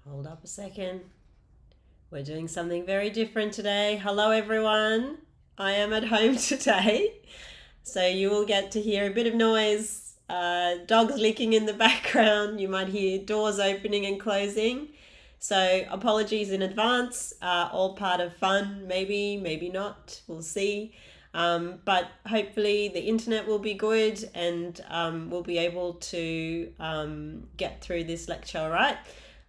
Hold up a second. We're doing something very different today. Hello everyone. I am at home today, so you will get to hear a bit of noise, dogs licking in the background. You might hear doors opening and closing. So apologies in advance, all part of fun, maybe not, we'll see. But hopefully the internet will be good and we'll be able to get through this lecture, all right?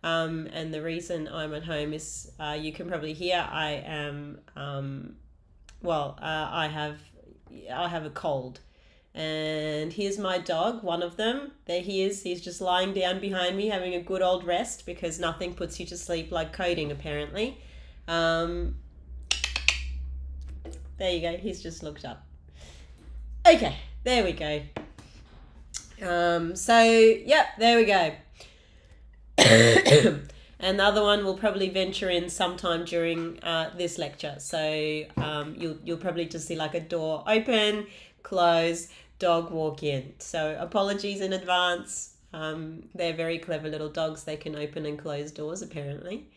And the reason I'm at home is you can probably hear I am, I have a cold. And here's my dog, one of them. There he is. He's just lying down behind me having a good old rest because nothing puts you to sleep like coding, apparently. There you go. He's just looked up. Okay, there we go. There we go. And the other one will probably venture in sometime during this lecture. So you'll probably just see like a door open, close, dog walk in. So apologies in advance. They're very clever little dogs. They can open and close doors apparently.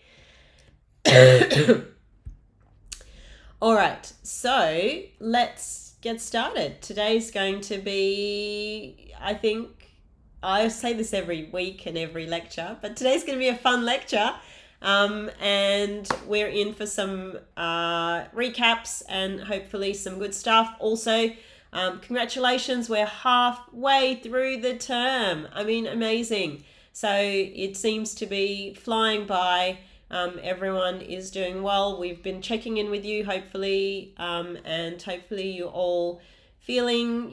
All right, so let's get started. Today's going to be, I think, I say this every week and every lecture, but today's going to be a fun lecture. And we're in for some recaps and hopefully some good stuff. Also, congratulations, we're halfway through the term. I mean, amazing. So it seems to be flying by. Everyone is doing well. We've been checking in with you, hopefully, and hopefully you're all feeling,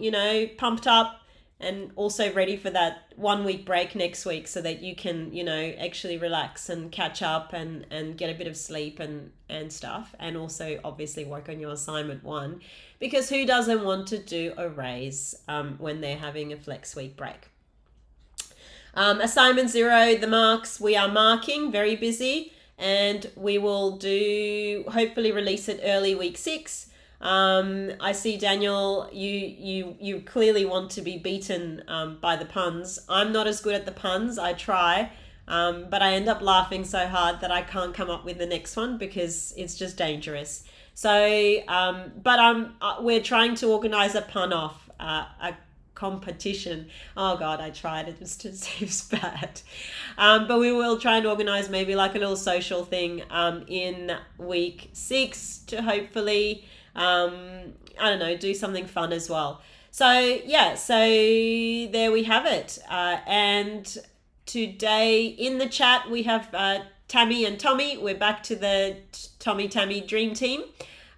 pumped up and also ready for that 1 week break next week so that you can, actually relax and catch up and get a bit of sleep and stuff. And also obviously work on your assignment 1, because who doesn't want to do arrays when they're having a flex week break? Assignment 0, the marks, we are marking, very busy. And we will hopefully release it early week 6. I see, Daniel, you clearly want to be beaten by the puns. I'm not as good at the puns. I try, but I end up laughing so hard that I can't come up with the next one because it's just dangerous. So, we're trying to organize a pun off, a competition. Oh God, I tried. It was bad. But we will try and organize maybe like a little social thing in week 6 to hopefully, do something fun as well. So yeah, so there we have it. And today in the chat we have Tammy and Tommy. We're back to the Tammy dream team.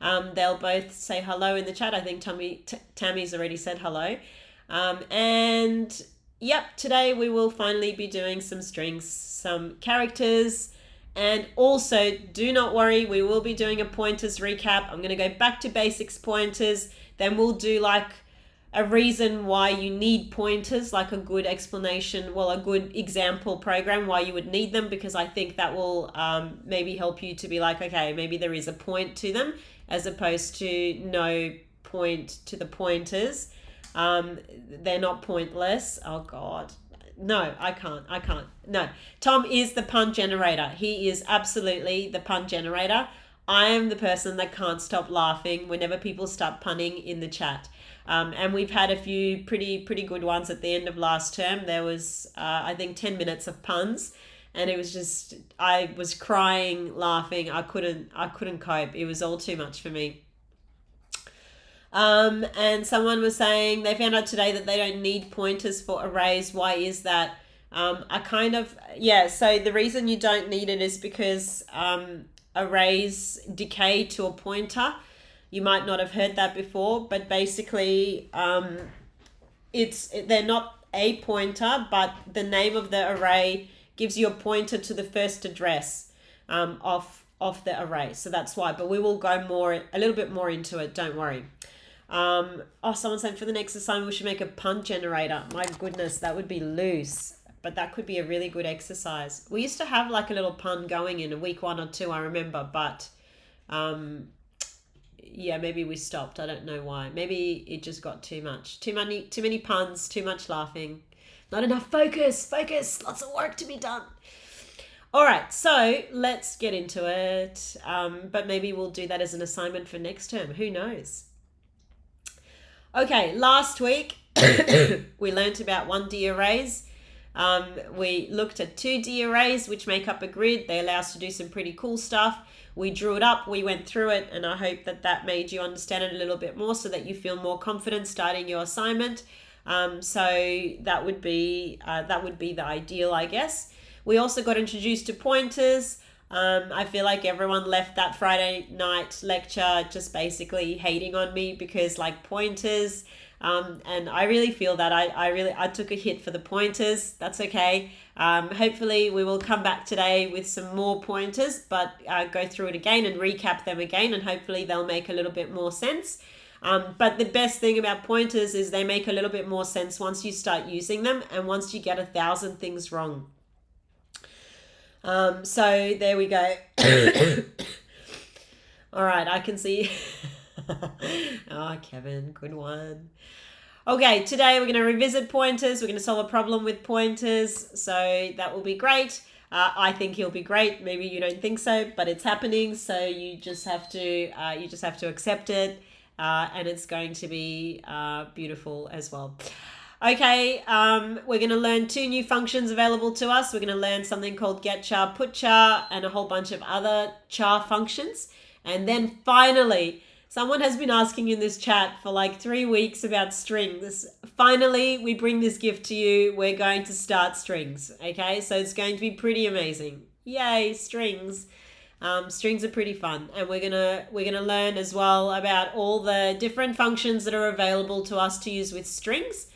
They'll both say hello in the chat. I think Tammy's already said hello. And yep, today we will finally be doing some strings, some characters, and also do not worry, we will be doing a pointers recap. I'm going to go back to basics pointers, then we'll do like a reason why you need pointers, like a good explanation, a good example program why you would need them, because I think that will maybe help you to be like, okay, maybe there is a point to them as opposed to no point to the pointers. They're not pointless. Oh God. No, I can't. No. Tom is the pun generator. He is absolutely the pun generator. I am the person that can't stop laughing whenever people start punning in the chat. And we've had a few pretty good ones at the end of last term. There was, I think 10 minutes of puns, and it was just, I was crying, laughing. I couldn't cope. It was all too much for me. And someone was saying they found out today that they don't need pointers for arrays. Why is that? So the reason you don't need it is because arrays decay to a pointer. You might not have heard that before, but basically they're not a pointer, but the name of the array gives you a pointer to the first address of the array. So that's why, but we will go a little bit more into it, don't worry. Someone's saying for the next assignment we should make a pun generator. My goodness, that would be loose, but that could be a really good exercise. We used to have like a little pun going in a week 1 or 2, I remember, but maybe we stopped. I don't know why. Maybe it just got too many puns, too much laughing, not enough focus, lots of work to be done. All right, so let's get into it. But maybe we'll do that as an assignment for next term. Who knows? Okay, last week we learnt about 1D arrays. We looked at 2D arrays, which make up a grid. They allow us to do some pretty cool stuff. We drew it up, we went through it, and I hope that that made you understand it a little bit more so that you feel more confident starting your assignment. So that would be the ideal, I guess. We also got introduced to pointers. I feel like everyone left that Friday night lecture just basically hating on me because like pointers. And I really feel that I took a hit for the pointers. That's okay. Hopefully we will come back today with some more pointers, but go through it again and recap them again, and hopefully they'll make a little bit more sense. But the best thing about pointers is they make a little bit more sense once you start using them and once you get 1,000 things wrong. So there we go. All right, I can see. Oh, Kevin, good one. Okay, today we're going to revisit pointers. We're going to solve a problem with pointers. So that will be great. I think he'll be great. Maybe you don't think so, but it's happening. So you just have to accept it. And it's going to be beautiful as well. Okay, we're going to learn 2 new functions available to us. We're going to learn something called Getchar, Putchar, and a whole bunch of other char functions. And then finally, someone has been asking in this chat for like 3 weeks about strings. Finally, we bring this gift to you. We're going to start strings, okay? So it's going to be pretty amazing. Yay, strings. Strings are pretty fun, and we're gonna learn as well about all the different functions that are available to us to use with strings.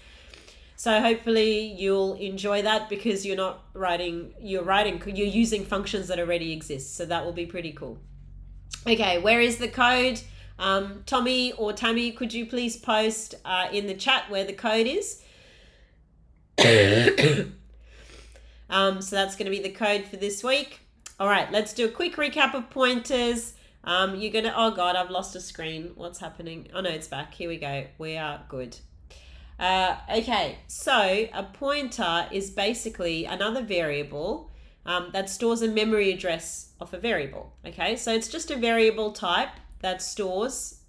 So hopefully you'll enjoy that because you're using functions that already exist. So that will be pretty cool. Okay, where is the code? Tommy or Tammy, could you please post in the chat where the code is? So that's going to be the code for this week. All right, let's do a quick recap of pointers. Oh God, I've lost a screen. What's happening? Oh no, it's back. Here we go. We are good. Okay, so a pointer is basically another variable that stores a memory address of a variable. Okay, so it's just a variable type that stores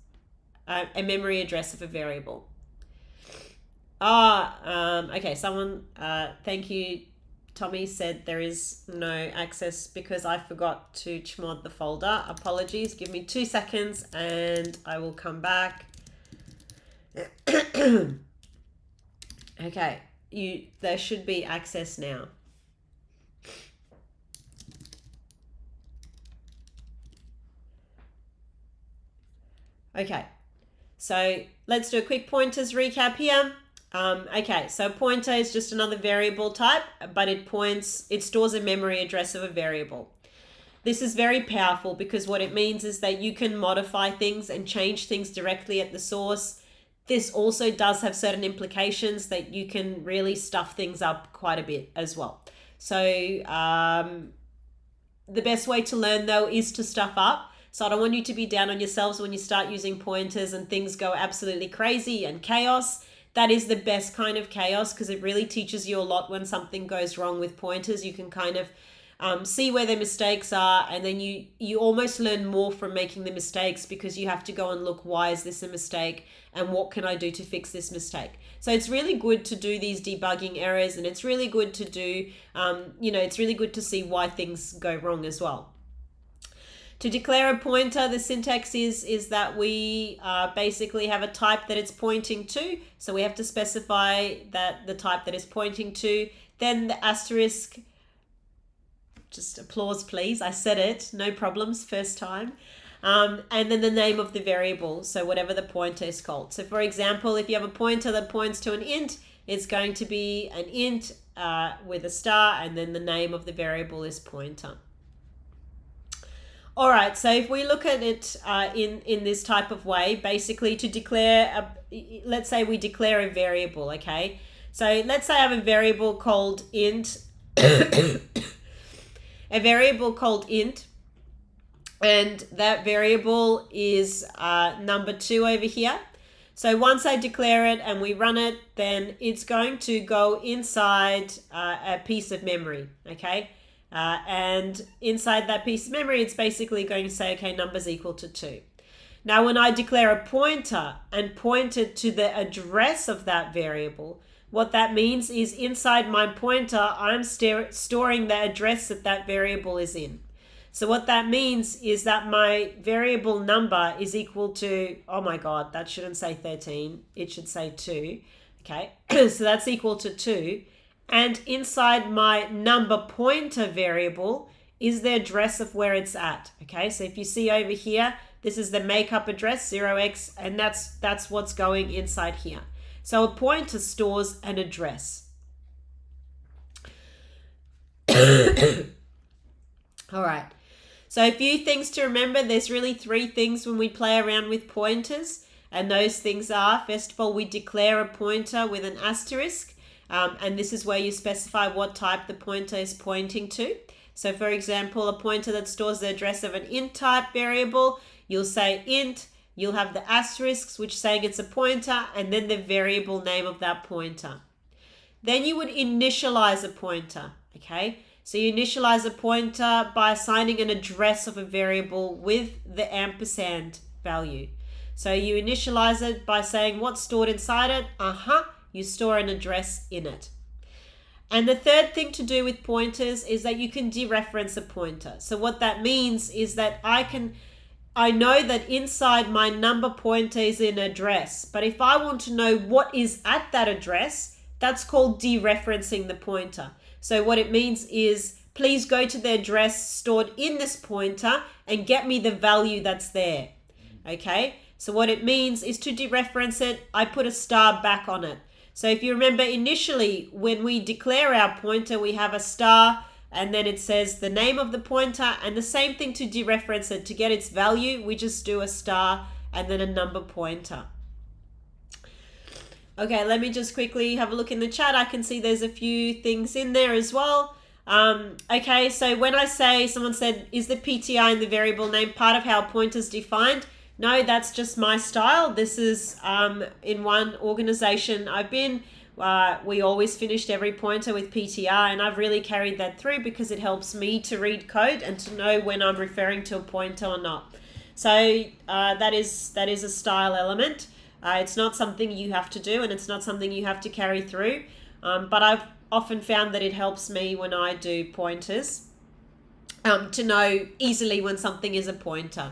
a memory address of a variable. Okay, someone, thank you, Tommy, said there is no access because I forgot to chmod the folder. Apologies, give me 2 seconds and I will come back. Okay, there should be access now. Okay, so let's do a quick pointers recap here. Okay, so pointer is just another variable type, but it stores a memory address of a variable. This is very powerful because what it means is that you can modify things and change things directly at the source. This also does have certain implications that you can really stuff things up quite a bit as well. So the best way to learn though is to stuff up. So I don't want you to be down on yourselves when you start using pointers and things go absolutely crazy and chaos. That is the best kind of chaos because it really teaches you a lot when something goes wrong with pointers. You can kind of see where the mistakes are, and then you almost learn more from making the mistakes because you have to go and look, why is this a mistake and what can I do to fix this mistake? So it's really good to do these debugging errors, and it's really good to do, it's really good to see why things go wrong as well. To declare a pointer, the syntax is that we basically have a type that it's pointing to. So we have to specify that the type that it's pointing to, then the asterisk, just applause please, I said it, no problems, first time. And then the name of the variable, so whatever the pointer is called. So for example, if you have a pointer that points to an int, it's going to be an int with a star, and then the name of the variable is pointer. All right, so if we look at it in this type of way, basically to declare, let's say we declare a variable, okay? So let's say I have a variable called int, a variable called int, and that variable is number 2 over here. So once I declare it and we run it, then it's going to go inside a piece of memory, okay? And inside that piece of memory, it's basically going to say, okay, number's equal to 2. Now, when I declare a pointer and point it to the address of that variable, what that means is inside my pointer, I'm storing the address that that variable is in. So what that means is that my variable number is equal to, oh my God, that shouldn't say 13. It should say 2. Okay, so that's equal to 2. And inside my number pointer variable is the address of where it's at. Okay, so if you see over here, this is the makeup address, 0x, and that's what's going inside here. So a pointer stores an address. All right. So a few things to remember. There's really 3 things when we play around with pointers. And those things are, first of all, we declare a pointer with an asterisk. And this is where you specify what type the pointer is pointing to. So for example, a pointer that stores the address of an int type variable, you'll say int, you'll have the asterisks, which saying it's a pointer, and then the variable name of that pointer. Then you would initialize a pointer, okay? So you initialize a pointer by assigning an address of a variable with the ampersand value. So you initialize it by saying what's stored inside it. You store an address in it. And the third thing to do with pointers is that you can dereference a pointer. So what that means is that I know that inside my number pointer is an address, but if I want to know what is at that address, that's called dereferencing the pointer. So what it means is, please go to the address stored in this pointer and get me the value that's there. Okay, so what it means is to dereference it, I put a star back on it. So if you remember initially, when we declare our pointer, we have a star and then it says the name of the pointer, and the same thing to dereference it. To get its value, we just do a star and then a number pointer. Okay, let me just quickly have a look in the chat. I can see there's a few things in there as well. Okay, so when I say, someone said, is the PTI in the variable name part of how a pointer is defined? No, that's just my style. This is in one organization I've been, we always finished every pointer with PTR, and I've really carried that through because it helps me to read code and to know when I'm referring to a pointer or not. So that is a style element. It's not something you have to do, and it's not something you have to carry through. But I've often found that it helps me when I do pointers to know easily when something is a pointer.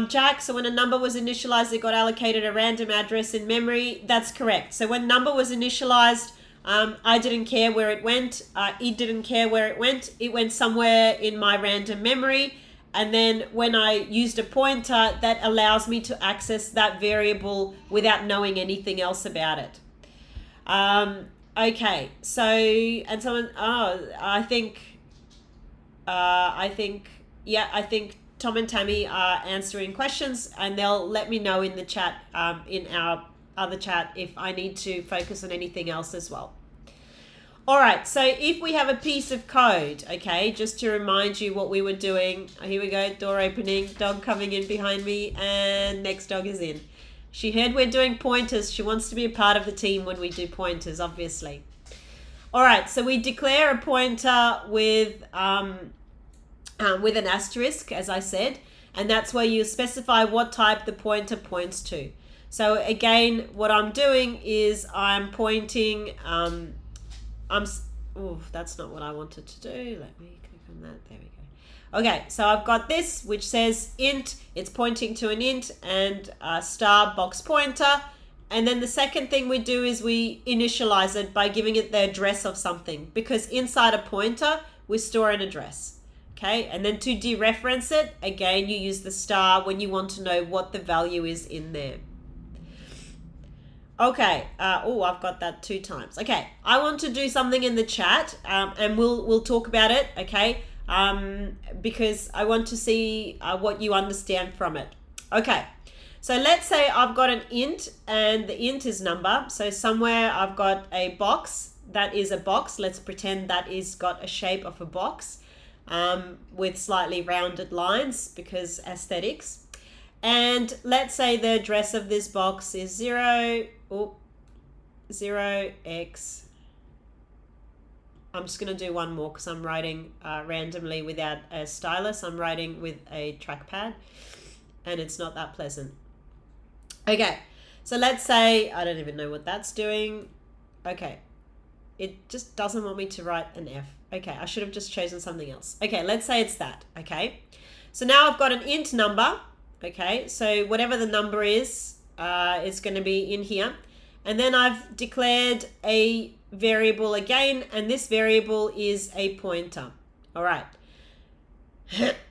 Jack, so when a number was initialized, it got allocated a random address in memory. That's correct. So when number was initialized, I didn't care where it went. It didn't care where it went. It went somewhere in my random memory. And then when I used a pointer, that allows me to access that variable without knowing anything else about it. Okay, so, and someone, I think Tom and Tammy are answering questions, and they'll let me know in the chat, in our other chat, if I need to focus on anything else as well. All right, so if we have a piece of code, okay, just to remind you what we were doing. Here we go, door opening, dog coming in behind me, and next dog is in. She heard we're doing pointers. She wants to be a part of the team when we do pointers, obviously. All right, so we declare a pointer with an asterisk, as I said, and that's where you specify what type the pointer points to. So again, what I'm doing is I'm pointing, that's not what I wanted to do. Let me click on that. There we go. Okay, so I've got this, which says int. It's pointing to an int and a star box pointer. And then the second thing we do is we initialize it by giving it the address of something, because inside a pointer, we store an address. Okay, and then to dereference it, again, you use the star when you want to know what the value is in there. Okay, I've got that 2 times. Okay, I want to do something in the chat, and we'll talk about it, okay, because I want to see what you understand from it. Okay, so let's say I've got an int, and the int is number. So somewhere I've got a box. That is a box. Let's pretend that is got a shape of a box with slightly rounded lines because aesthetics. And let's say the address of this box is 0x I'm just going to do one more because I'm writing randomly without a stylus. I'm writing with a trackpad and it's not that pleasant. Okay, so let's say, I don't even know what that's doing. Okay, it just doesn't want me to write an F. Okay, I should have just chosen something else. Okay, let's say it's that. Okay, so now I've got an int number. Okay, so whatever the number is going to be in here. And then I've declared a variable again, and this variable is a pointer. All right.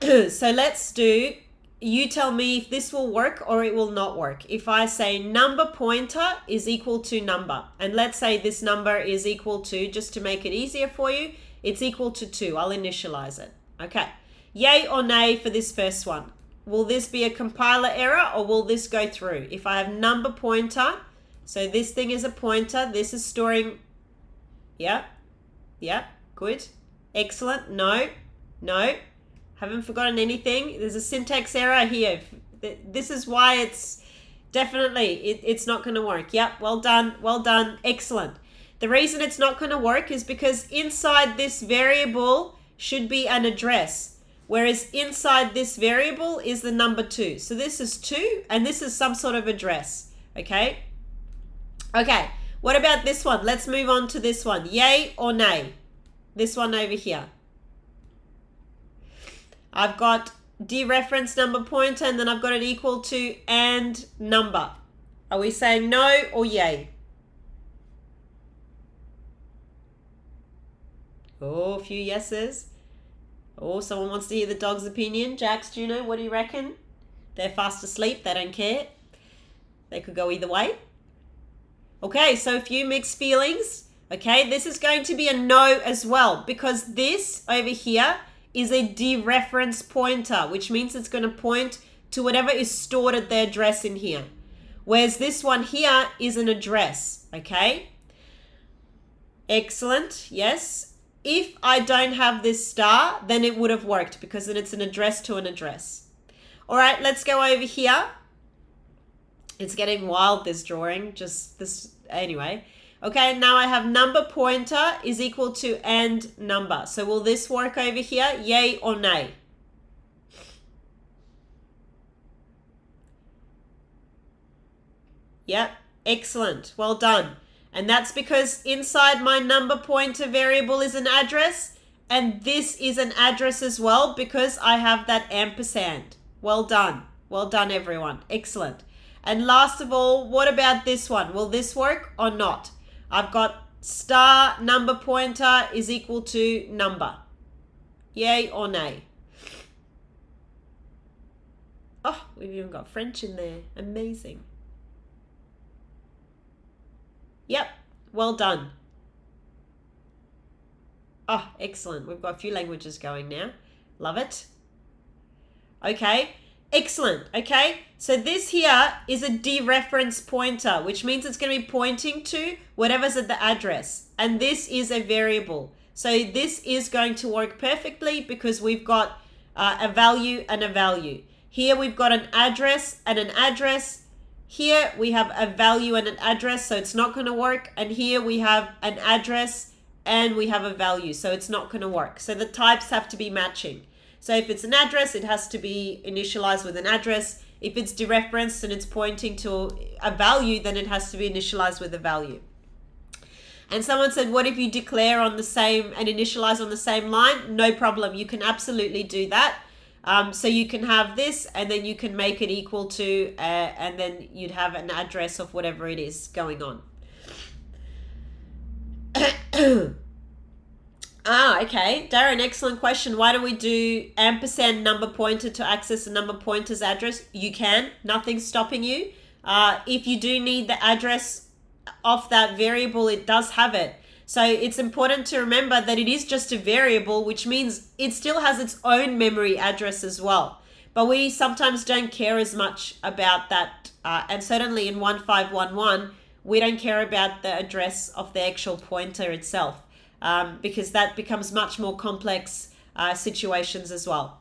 So let's do, you tell me if this will work or it will not work. If I say number pointer is equal to number, and let's say this number is equal to, just to make it easier for you, it's equal to 2. I'll initialize it. Okay. Yay or nay for this first one? Will this be a compiler error or will this go through? If I have number pointer, so this thing is a pointer, this is storing, yeah, good, excellent, no, haven't forgotten anything. There's a syntax error here. This is why it's definitely, it's not going to work. Yep, well done, excellent. The reason it's not going to work is because inside this variable should be an address, whereas inside this variable is the number 2. So this is 2 and this is some sort of address, okay? Okay, what about this one? Let's move on to this one. Yay or nay? This one over here. I've got dereference number pointer and then I've got it equal to and number. Are we saying no or yay? Oh, a few yeses. Oh, someone wants to hear the dog's opinion. Jax, do you know? What do you reckon? They're fast asleep. They don't care. They could go either way. Okay, so a few mixed feelings. Okay, this is going to be a no as well because this over here is a dereference pointer, which means it's going to point to whatever is stored at the address in here. Whereas this one here is an address, okay? Excellent, yes. If I don't have this star, then it would have worked because then it's an address to an address. All right, let's go over here. It's getting wild, this drawing, just this, anyway. Okay, now I have number pointer is equal to and number. So will this work over here? Yay or nay? Yep, excellent, well done. And that's because inside my number pointer variable is an address, and this is an address as well because I have that ampersand. Well done everyone, excellent. And last of all, what about this one? Will this work or not? I've got star number pointer is equal to number. Yay or nay? Oh, we've even got French in there. Amazing. Yep, well done. Oh, excellent. We've got a few languages going now. Love it. Okay, excellent. Okay, so this here is a dereference pointer, which means it's going to be pointing to whatever's at the address. And this is a variable. So this is going to work perfectly because we've got a value and a value. Here we've got an address and an address. Here we have a value and an address, so it's not going to work. And here we have an address and we have a value, so it's not going to work. So the types have to be matching. So if it's an address, it has to be initialized with an address. If it's dereferenced and it's pointing to a value, then it has to be initialized with a value. And someone said, what if you declare on the same and initialize on the same line? No problem. You can absolutely do that. So you can have this and then you can make it equal to, and then you'd have an address of whatever it is going on. Okay. Darren, excellent question. Why don't we do ampersand number pointer to access a number pointer's address? You can. Nothing's stopping you. If you do need the address of that variable, it does have it. So it's important to remember that it is just a variable, which means it still has its own memory address as well. But we sometimes don't care as much about that. And certainly in 1511, we don't care about the address of the actual pointer itself because that becomes much more complex situations as well.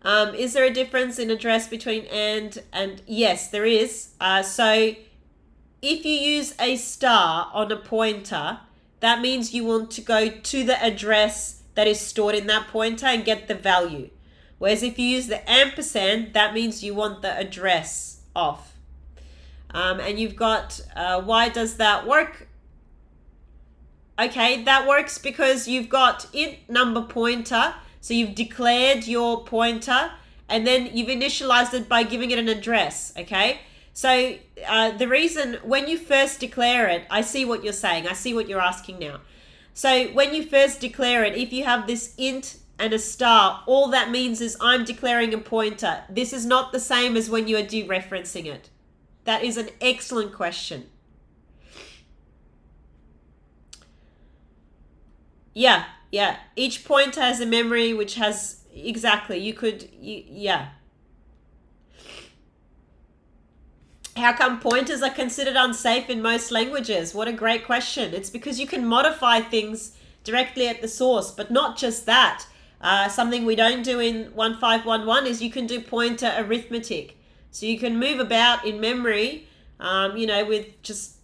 Is there a difference in address between and? Yes, there is. So if you use a star on a pointer, that means you want to go to the address that is stored in that pointer and get the value. Whereas if you use the ampersand, that means you want the address off. And you've got, why does that work? Okay, that works because you've got int number pointer. So you've declared your pointer and then you've initialized it by giving it an address, okay? So the reason when you first declare it, I see what you're saying. I see what you're asking now. So when you first declare it, if you have this int and a star, all that means is I'm declaring a pointer. This is not the same as when you are dereferencing it. That is an excellent question. Yeah. Each pointer has a memory which has, exactly, yeah. How come pointers are considered unsafe in most languages? What a great question. It's because you can modify things directly at the source, but not just that. Something we don't do in 1511 is you can do pointer arithmetic. So you can move about in memory, with just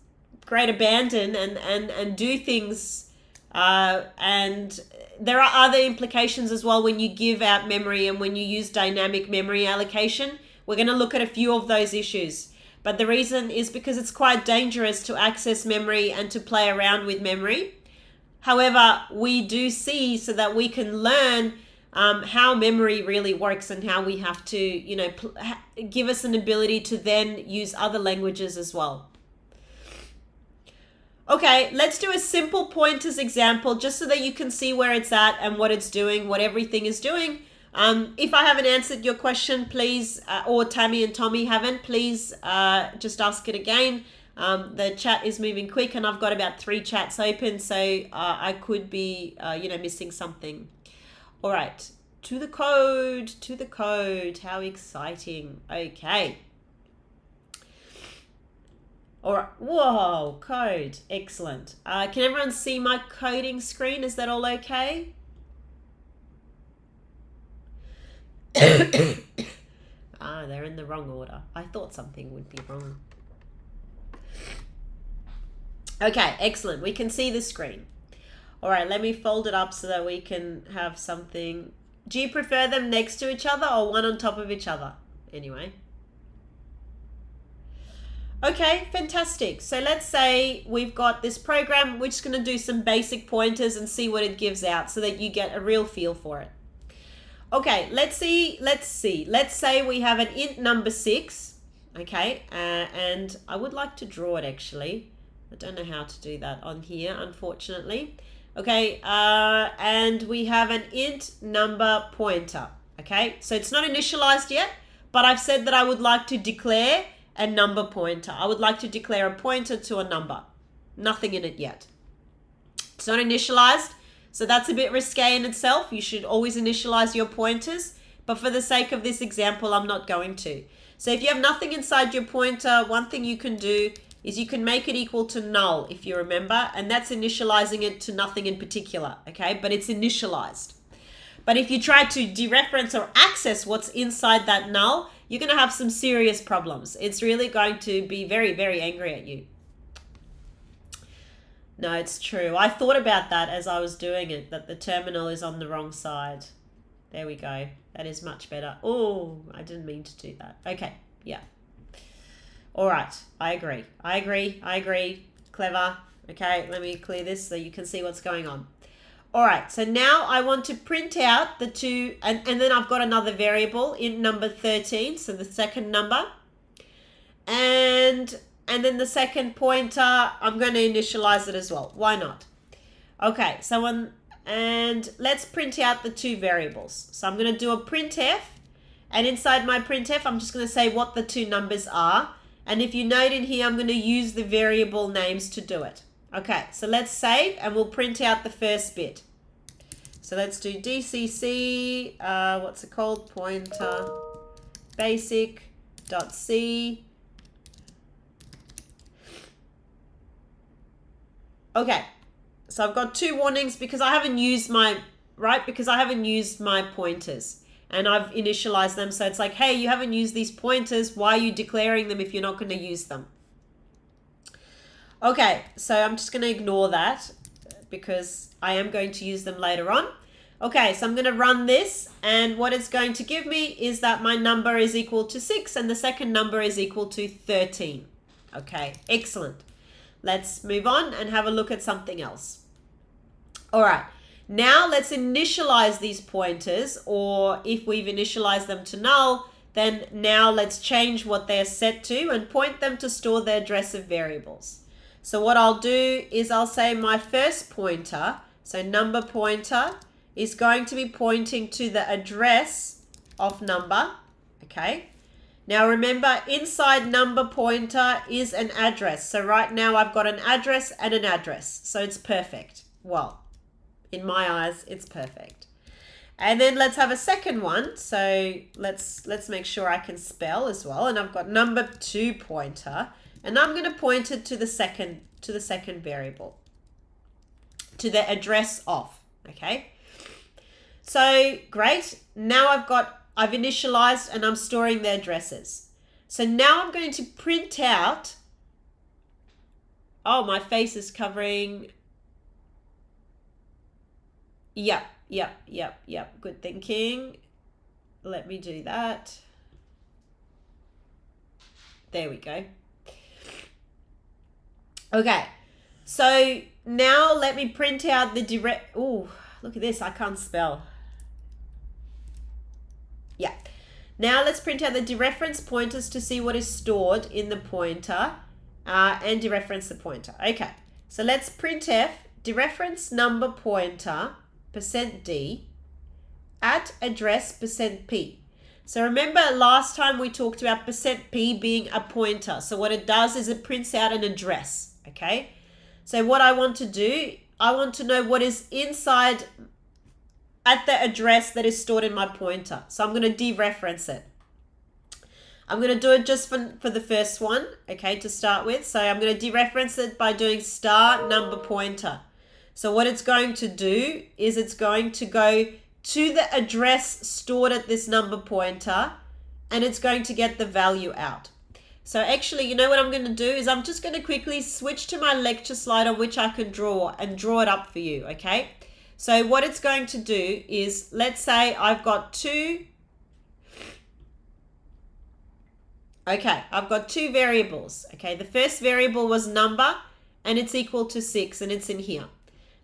great abandon and do things. And there are other implications as well when you give out memory and when you use dynamic memory allocation. We're going to look at a few of those issues. But the reason is because it's quite dangerous to access memory and to play around with memory. However, we do see so that we can learn how memory really works and how we have to, give us an ability to then use other languages as well. Okay, let's do a simple pointers example just so that you can see where it's at and what it's doing, what everything is doing. If I haven't answered your question, please, or Tammy and Tommy haven't, please just ask it again. The chat is moving quick and I've got about 3 chats open, so I could be, missing something. All right, to the code, how exciting. Okay. All right, whoa, code, excellent. Can everyone see my coding screen? Is that all okay? They're in the wrong order. I thought something would be wrong. Okay, excellent. We can see the screen. All right, let me fold it up so that we can have something. Do you prefer them next to each other or one on top of each other? Anyway. Okay, fantastic. So let's say we've got this program. We're just going to do some basic pointers and see what it gives out so that you get a real feel for it. Okay, let's see. Let's say we have an int number 6. Okay, and I would like to draw it actually. I don't know how to do that on here, unfortunately. Okay, and we have an int number pointer. Okay, so it's not initialized yet, but I've said that I would like to declare a number pointer. I would like to declare a pointer to a number. Nothing in it yet. It's not initialized, so that's a bit risque in itself. You should always initialize your pointers, but for the sake of this example, I'm not going to. So if you have nothing inside your pointer, one thing you can do is you can make it equal to null, if you remember, and that's initializing it to nothing in particular, okay? But it's initialized. But if you try to dereference or access what's inside that null, you're going to have some serious problems. It's really going to be very, very angry at you. No, it's true. I thought about that as I was doing it, that the terminal is on the wrong side. There we go. That is much better. Oh, I didn't mean to do that. Okay, yeah. All right, I agree. Clever. Okay, let me clear this so you can see what's going on. All right, so now I want to print out the two, and then I've got another variable in number 13, so the second number. And then the second pointer, I'm going to initialize it as well. Why not? Okay, and let's print out the two variables. So I'm going to do a printf, and inside my printf, I'm just going to say what the two numbers are. And if you note in here, I'm going to use the variable names to do it. Okay, so let's save and we'll print out the first bit. So let's do DCC, what's it called? Pointer basic.c. Okay, so I've got 2 warnings because I haven't used my, because I haven't used my pointers. And I've initialized them. So it's like, hey, you haven't used these pointers. Why are you declaring them if you're not going to use them? Okay, so I'm just going to ignore that. because I am going to use them later on. Okay, so I'm going to run this, and what it's going to give me is that my number is equal to 6 and the second number is equal to 13. Okay, excellent. Let's move on and have a look at something else. All right, now let's initialize these pointers, or if we've initialized them to null, then now let's change what they're set to and point them to store the address of variables. So what I'll do is I'll say my first pointer, so number pointer, is going to be pointing to the address of number, okay? Now remember, inside number pointer is an address. So right now I've got an address and an address. So it's perfect. Well, in my eyes, it's perfect. And then let's have a second one. So let's make sure I can spell as well. And I've got number 2 pointer, and I'm going to point it to the second variable, to the address of, okay? So great. Now I've initialized and I'm storing the addresses. So now I'm going to print out. Oh, my face is covering. Yep. Good thinking. Let me do that. There we go. Okay. So now let me print out the direct. Oh, look at this. I can't spell. Yeah. Now let's print out the dereference pointers to see what is stored in the pointer and dereference the pointer. Okay, so let's printf dereference number pointer %d at address %p. So remember last time we talked about %p being a pointer. So what it does is it prints out an address, okay? So what I want to do, I want to know what is inside at the address that is stored in my pointer. So I'm going to dereference it. I'm going to do it just for the first one, okay, to start with. So I'm going to dereference it by doing star number pointer. So what it's going to do is it's going to go to the address stored at this number pointer, and it's going to get the value out. So actually, you know what I'm going to do is I'm just going to quickly switch to my lecture slide on which I can draw it up for you, okay? So what it's going to do is, let's say I've got two variables. Okay, the first variable was number and it's equal to 6 and it's in here.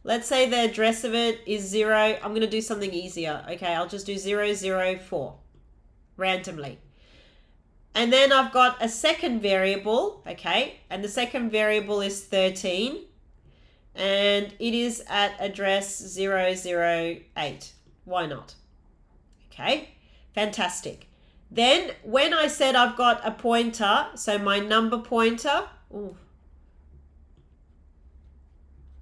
Let's say the address of it is 0. I'm going to do something easier. Okay, I'll just do 004 randomly. And then I've got a second variable, okay, and the second variable is 13. And it is at address 008. Why not? Okay, fantastic. Then when I said I've got a pointer, so my number pointer, ooh,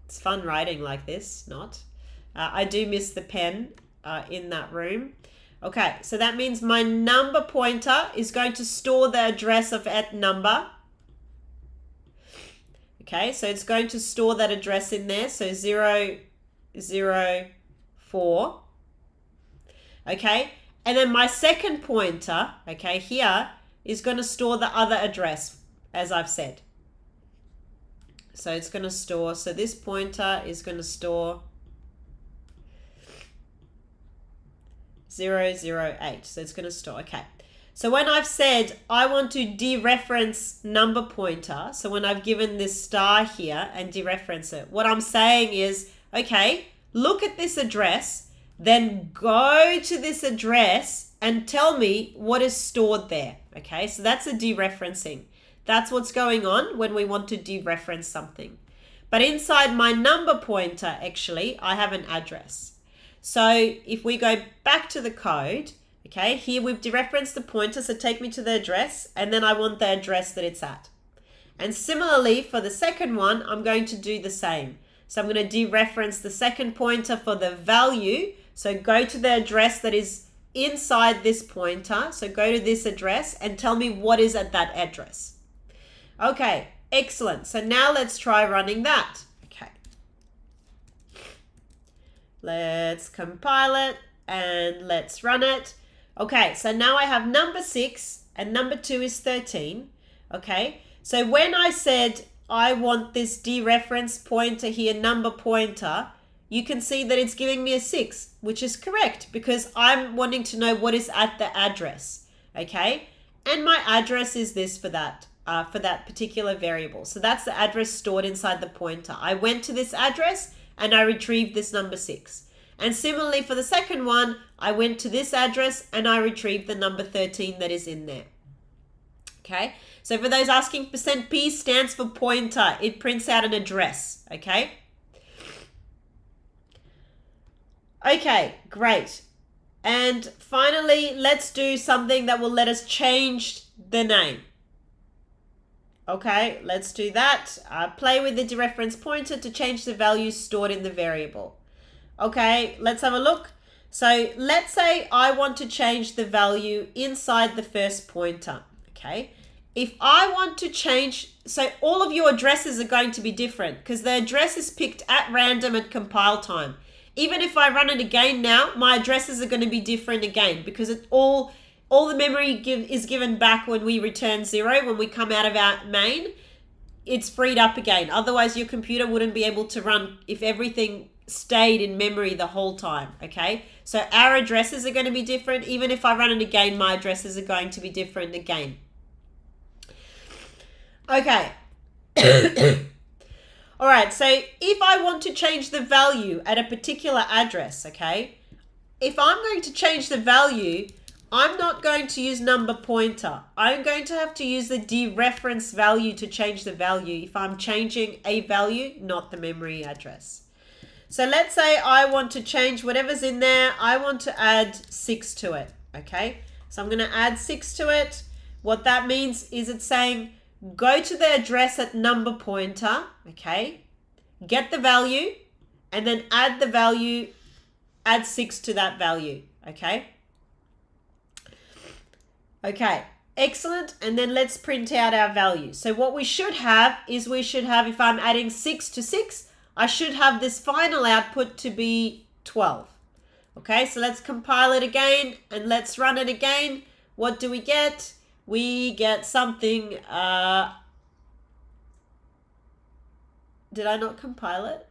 it's fun writing like this, not? I do miss the pen in that room. Okay, so that means my number pointer is going to store the address of at number. Okay, so it's going to store that address in there, so 004. Okay, and then my second pointer, okay, here is going to store the other address, as I've said. So it's going to store, so this pointer is going to store 008. So it's going to store, okay. So when I've said I want to dereference number pointer, so when I've given this star here and dereference it, what I'm saying is, okay, look at this address, then go to this address and tell me what is stored there. Okay, so that's a dereferencing. That's what's going on when we want to dereference something. But inside my number pointer, actually, I have an address. So if we go back to the code, okay, here we've dereferenced the pointer, so take me to the address, and then I want the address that it's at. And similarly, for the second one, I'm going to do the same. So I'm going to dereference the second pointer for the value. So go to the address that is inside this pointer. So go to this address and tell me what is at that address. Okay, excellent. So now let's try running that. Okay. Let's compile it and let's run it. Okay, so now I have number 6 and number 2 is 13. Okay, so when I said I want this dereference pointer here, number pointer, you can see that it's giving me a 6, which is correct because I'm wanting to know what is at the address, okay? And my address is this for that particular variable. So that's the address stored inside the pointer. I went to this address and I retrieved this number 6. And similarly for the second one, I went to this address and I retrieved the number 13 that is in there. Okay, so for those asking, %P stands for pointer. It prints out an address, okay? Okay, great. And finally, let's do something that will let us change the name. Okay, let's do that. Play with the dereference pointer to change the values stored in the variable. Okay, let's have a look. So let's say I want to change the value inside the first pointer. Okay, if I want to change, so all of your addresses are going to be different because the address is picked at random at compile time. Even if I run it again now, my addresses are going to be different again because it all the memory is given back when we return 0, when we come out of our main, it's freed up again. Otherwise, your computer wouldn't be able to run if everything stayed in memory the whole time, okay? So our addresses are going to be different. Even if I run it again, my addresses are going to be different again. Okay. All right, so if I want to change the value at a particular address, okay, if I'm going to change the value, I'm not going to use number pointer. I'm going to have to use the dereference value to change the value if I'm changing a value, not the memory address. So let's say I want to change whatever's in there. I want to add 6 to it, okay? So I'm going to add 6 to it. What that means is it's saying go to the address at number pointer, okay? Get the value and then add the value, add 6 to that value, okay? Okay, excellent. And then let's print out our value. So what we should have is if I'm adding 6 to 6, I should have this final output to be 12. Okay, so let's compile it again and let's run it again. What do we get? We get something, did I not compile it?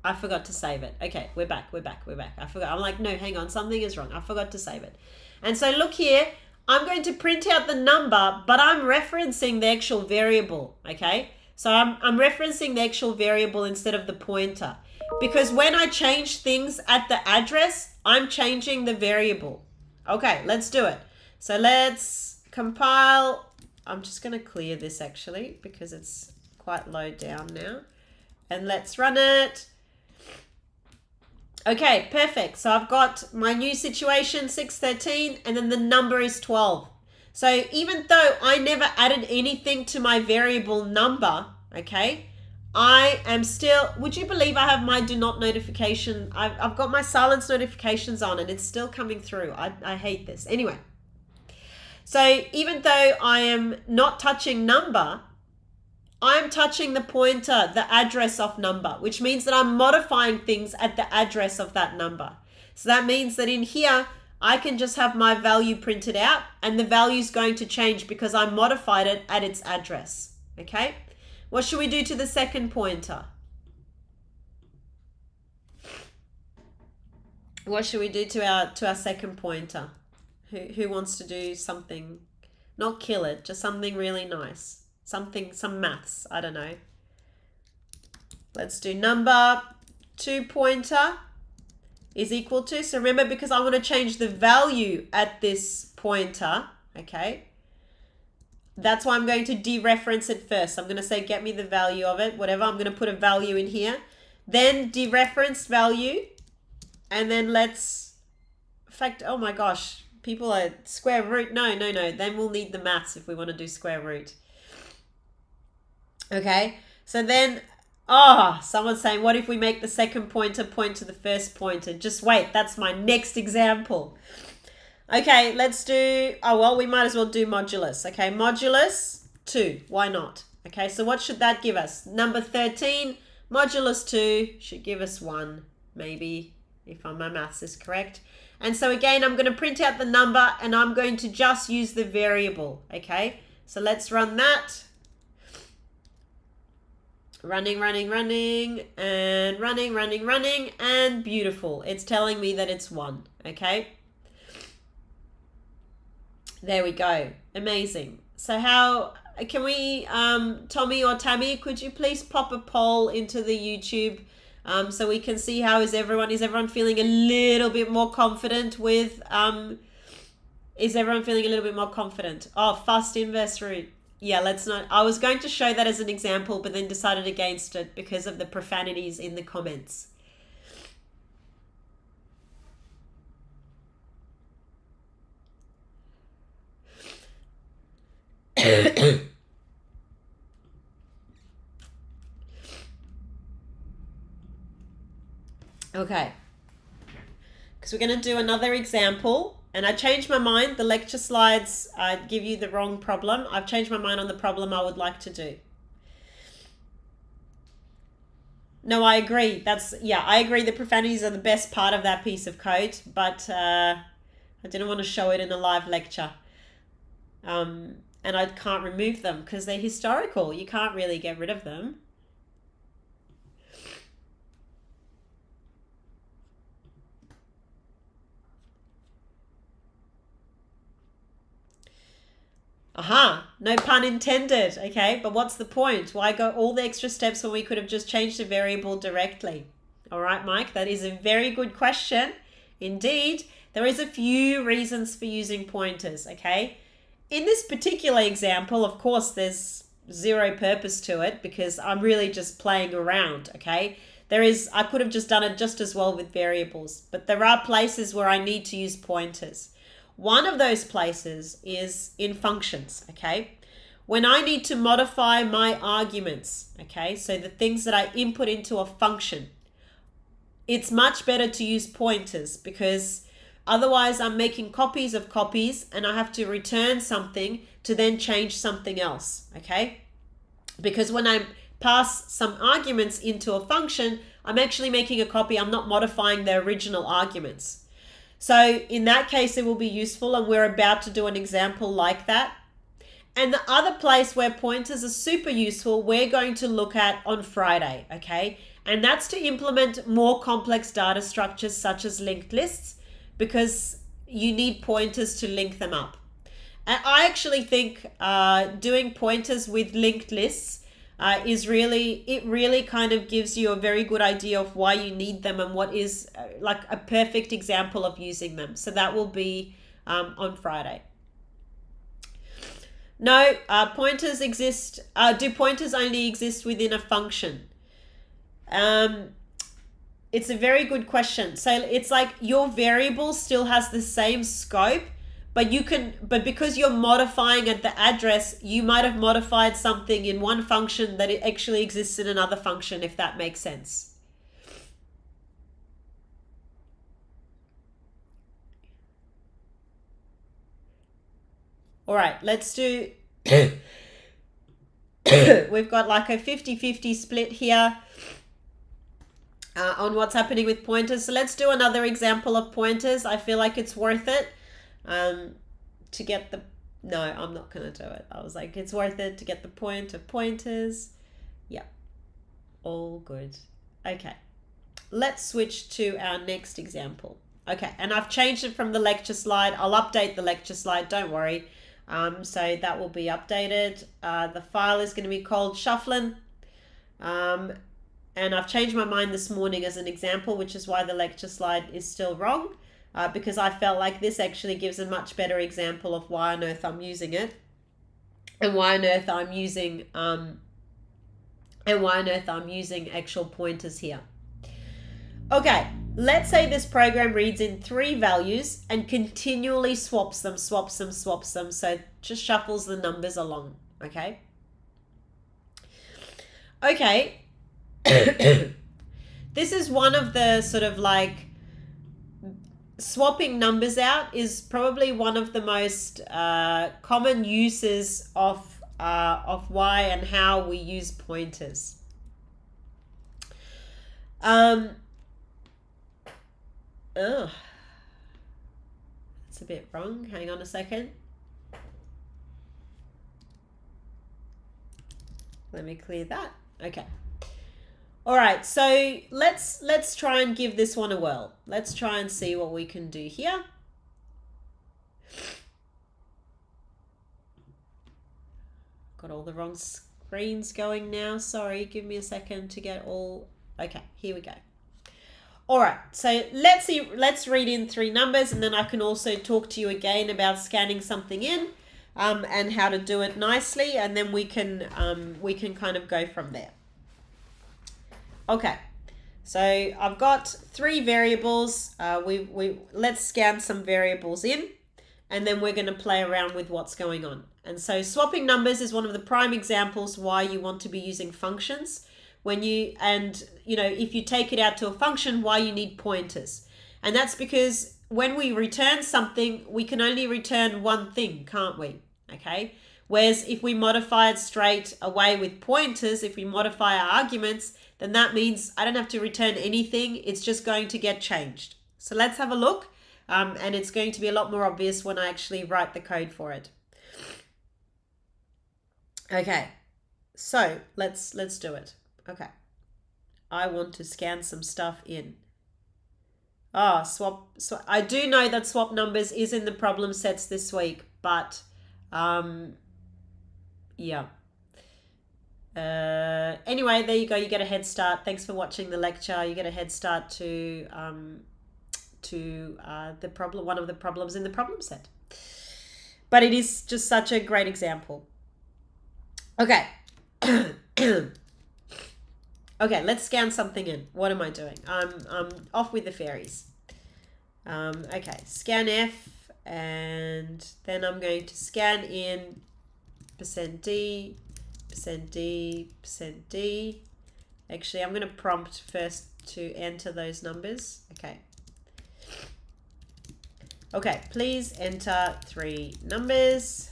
I forgot to save it. Okay, we're back. I forgot. I'm like, no, hang on, something is wrong. I forgot to save it. And so look here, I'm going to print out the number, but I'm referencing the actual variable, okay? So I'm referencing the actual variable instead of the pointer. Because when I change things at the address, I'm changing the variable. Okay, let's do it. So let's compile. I'm just going to clear this actually because it's quite low down now. And let's run it. Okay, perfect. So I've got my new situation, 613, and then the number is 12. So even though I never added anything to my variable number, okay, I am still, would you believe I have my do not notification? I've got my silence notifications on and it's still coming through. I hate this. Anyway, so even though I am not touching number, I'm touching the pointer, the address of number, which means that I'm modifying things at the address of that number. So that means that in here, I can just have my value printed out and the value is going to change because I modified it at its address. Okay. What should we do to the second pointer? What should we do to our second pointer? Who wants to do something, not kill it, just something really nice. Some maths, I don't know. Let's do number 2 pointer is equal to, so remember because I want to change the value at this pointer, okay? That's why I'm going to dereference it first. I'm going to say get me the value of it, whatever. I'm going to put a value in here. Then dereferenced value. And then let's, in fact, oh my gosh, people are square root. No. Then we'll need the maths if we want to do square root. Okay, so then, someone's saying, what if we make the second pointer point to the first pointer? Just wait, that's my next example. Okay, let's do, we might as well do modulus. Okay, modulus 2, why not? Okay, so what should that give us? Number 13, modulus 2 should give us 1, maybe. if my maths is correct. And so again, I'm going to print out the number and I'm going to just use the variable, okay? So let's run that. Running, and beautiful. It's telling me that it's 1, okay? There we go. Amazing. So how can we, Tommy or Tammy, could you please pop a poll into the YouTube so we can see how is everyone feeling a little bit more confident with, is everyone feeling a little bit more confident? Oh, fast inverse root. Yeah, let's not, I was going to show that as an example, but then decided against it because of the profanities in the comments. Okay, because we're going to do another example, and I changed my mind. The lecture slides give you the wrong problem. I've changed my mind on the problem I would like to do. No, I agree. I agree. The profanities are the best part of that piece of code, but I didn't want to show it in a live lecture. And I can't remove them because they're historical. You can't really get rid of them. Aha, no pun intended. Okay, but what's the point? Why go all the extra steps when we could have just changed the variable directly? All right, Mike, that is a very good question. Indeed, there is a few reasons for using pointers, okay? In this particular example, of course, there's zero purpose to it because I'm really just playing around, okay? I could have just done it just as well with variables, but there are places where I need to use pointers. One of those places is in functions, okay? When I need to modify my arguments, okay? So the things that I input into a function, it's much better to use pointers because otherwise I'm making copies of copies and I have to return something to then change something else, okay? Because when I pass some arguments into a function, I'm actually making a copy. I'm not modifying the original arguments. So in that case, it will be useful, and we're about to do an example like that. And the other place where pointers are super useful, we're going to look at on Friday, okay? And that's to implement more complex data structures such as linked lists, because you need pointers to link them up. And I actually think doing pointers with linked lists it really kind of gives you a very good idea of why you need them and what is like a perfect example of using them. So that will be on Friday. No, pointers exist. Do pointers only exist within a function? It's a very good question. So it's like your variable still has the same scope, but because you're modifying at the address, you might have modified something in one function that it actually exists in another function, if that makes sense. All right, let's do, we've got like a 50-50 split here on what's happening with pointers. So let's do another example of pointers. I feel like it's worth it. To get the, no, I'm not going to do it. I was like, it's worth it to get the point of pointers. Yeah, all good. Okay, let's switch to our next example. Okay, and I've changed it from the lecture slide. I'll update the lecture slide, don't worry. So that will be updated. The file is going to be called shuffling. And I've changed my mind this morning as an example, which is why the lecture slide is still wrong. Because I felt like this actually gives a much better example of why on earth I'm using it, and why on earth I'm using actual pointers here. Okay, let's say this program reads in 3 values and continually swaps them, so it just shuffles the numbers along. Okay. This is one of the sort of like, swapping numbers out is probably one of the most common uses of why and how we use pointers. Ugh. It's a bit wrong. Hang on a second. Let me clear that. Okay. All right, so let's try and give this one a whirl. Let's try and see what we can do here. Got all the wrong screens going now. Sorry, give me a second to get all... Okay, here we go. All right, so let's read in 3 numbers, and then I can also talk to you again about scanning something in and how to do it nicely, and then we can kind of go from there. Okay, so I've got 3 variables. Let's scan some variables in, and then we're going to play around with what's going on. And so swapping numbers is one of the prime examples why you want to be using functions. If you take it out to a function, why you need pointers. And that's because when we return something, we can only return one thing, can't we? Okay. Whereas if we modify it straight away with pointers, if we modify our arguments, then that means I don't have to return anything. It's just going to get changed. So let's have a look. And it's going to be a lot more obvious when I actually write the code for it. Okay. So let's do it. Okay, I want to scan some stuff in. Swap. I do know that swap numbers is in the problem sets this week, but yeah. Anyway, there you go. You get a head start. Thanks for watching the lecture. You get a head start to the problem, one of the problems in the problem set. But it is just such a great example. Okay. Okay, let's scan something in. What am I doing? I'm off with the fairies. Okay, scan F, and then I'm going to scan in %D, %D, %D. Actually, I'm going to prompt first to enter those numbers. Okay. Okay, please enter 3 numbers.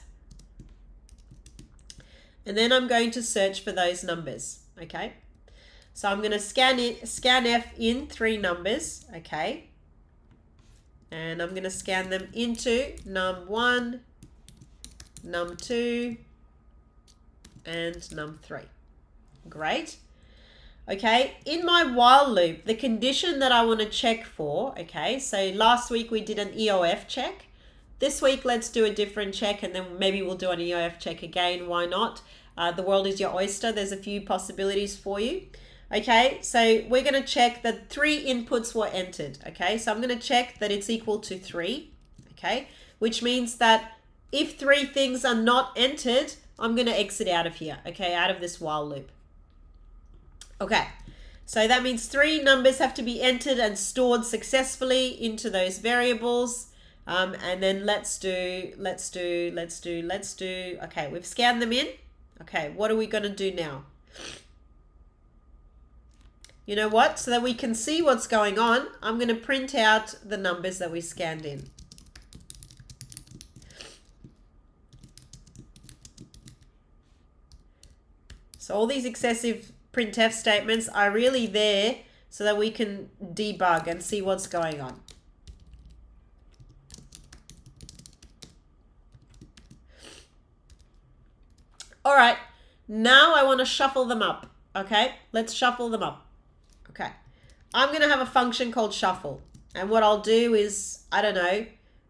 And then I'm going to search for those numbers. Okay. So I'm going to scan F in 3 numbers, okay? And I'm going to scan them into num1, num2, and num3. Great. Okay, in my while loop, the condition that I want to check for, okay, so last week we did an EOF check. This week, let's do a different check, and then maybe we'll do an EOF check again. Why not? The world is your oyster. There's a few possibilities for you. Okay, so we're going to check that 3 inputs were entered. Okay, so I'm going to check that it's equal to 3. Okay, which means that if 3 things are not entered, I'm going to exit out of here. Okay, out of this while loop. Okay, so that means 3 numbers have to be entered and stored successfully into those variables. And then let's do. Okay, we've scanned them in. Okay, what are we going to do now? You know what? So that we can see what's going on, I'm going to print out the numbers that we scanned in. So all these excessive printf statements are really there so that we can debug and see what's going on. All right, now I want to shuffle them up. Okay, let's shuffle them up. Okay, I'm going to have a function called shuffle. And what I'll do is, I don't know,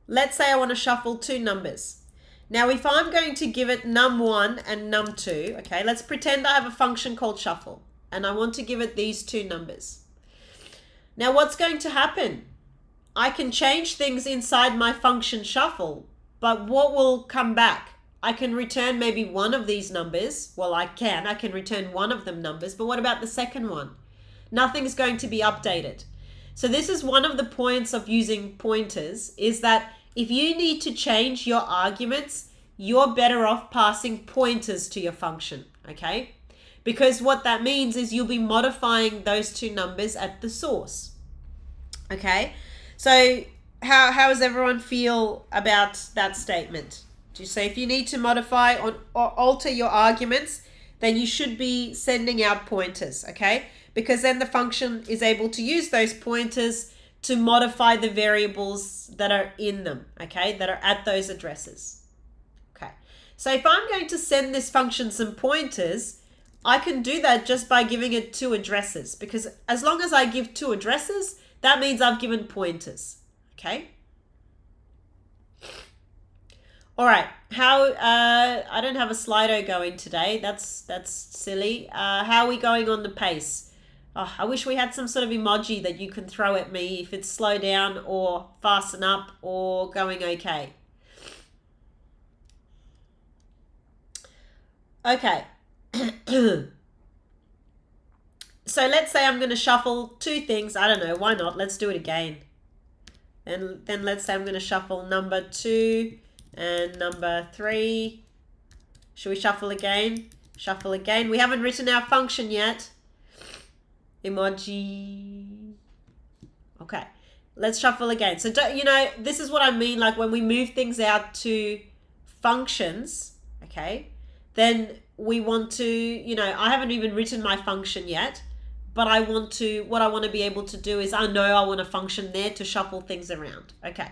let's say I want to shuffle 2 numbers. Now, if I'm going to give it num1 and num2, okay, let's pretend I have a function called shuffle. And I want to give it these 2 numbers. Now, what's going to happen? I can change things inside my function shuffle, but what will come back? I can return maybe one of these numbers. Well, I can return one of them numbers, but what about the second one? Nothing's going to be updated. So this is one of the points of using pointers, is that if you need to change your arguments, you're better off passing pointers to your function, okay? Because what that means is you'll be modifying those 2 numbers at the source, okay? So how does everyone feel about that statement? Do you say if you need to modify or alter your arguments, then you should be sending out pointers, okay? Because then the function is able to use those pointers to modify the variables that are in them, okay, that are at those addresses. Okay, so if I'm going to send this function some pointers, I can do that just by giving it 2 addresses, because as long as I give 2 addresses, that means I've given pointers, okay? All right, I don't have a Slido going today. That's silly. How are we going on the pace? Oh, I wish we had some sort of emoji that you can throw at me if it's slow down or fasten up or going okay. Okay. So let's say I'm going to shuffle 2 things. I don't know. Why not? Let's do it again. And then let's say I'm going to shuffle number 2 and number 3. Should we shuffle again? Shuffle again. We haven't written our function yet. Emoji. Okay. Let's shuffle again. So, you know, this is what I mean. Like when we move things out to functions, okay, then we want to, you know, I haven't even written my function yet, but what I want to be able to do is I know I want a function there to shuffle things around. Okay.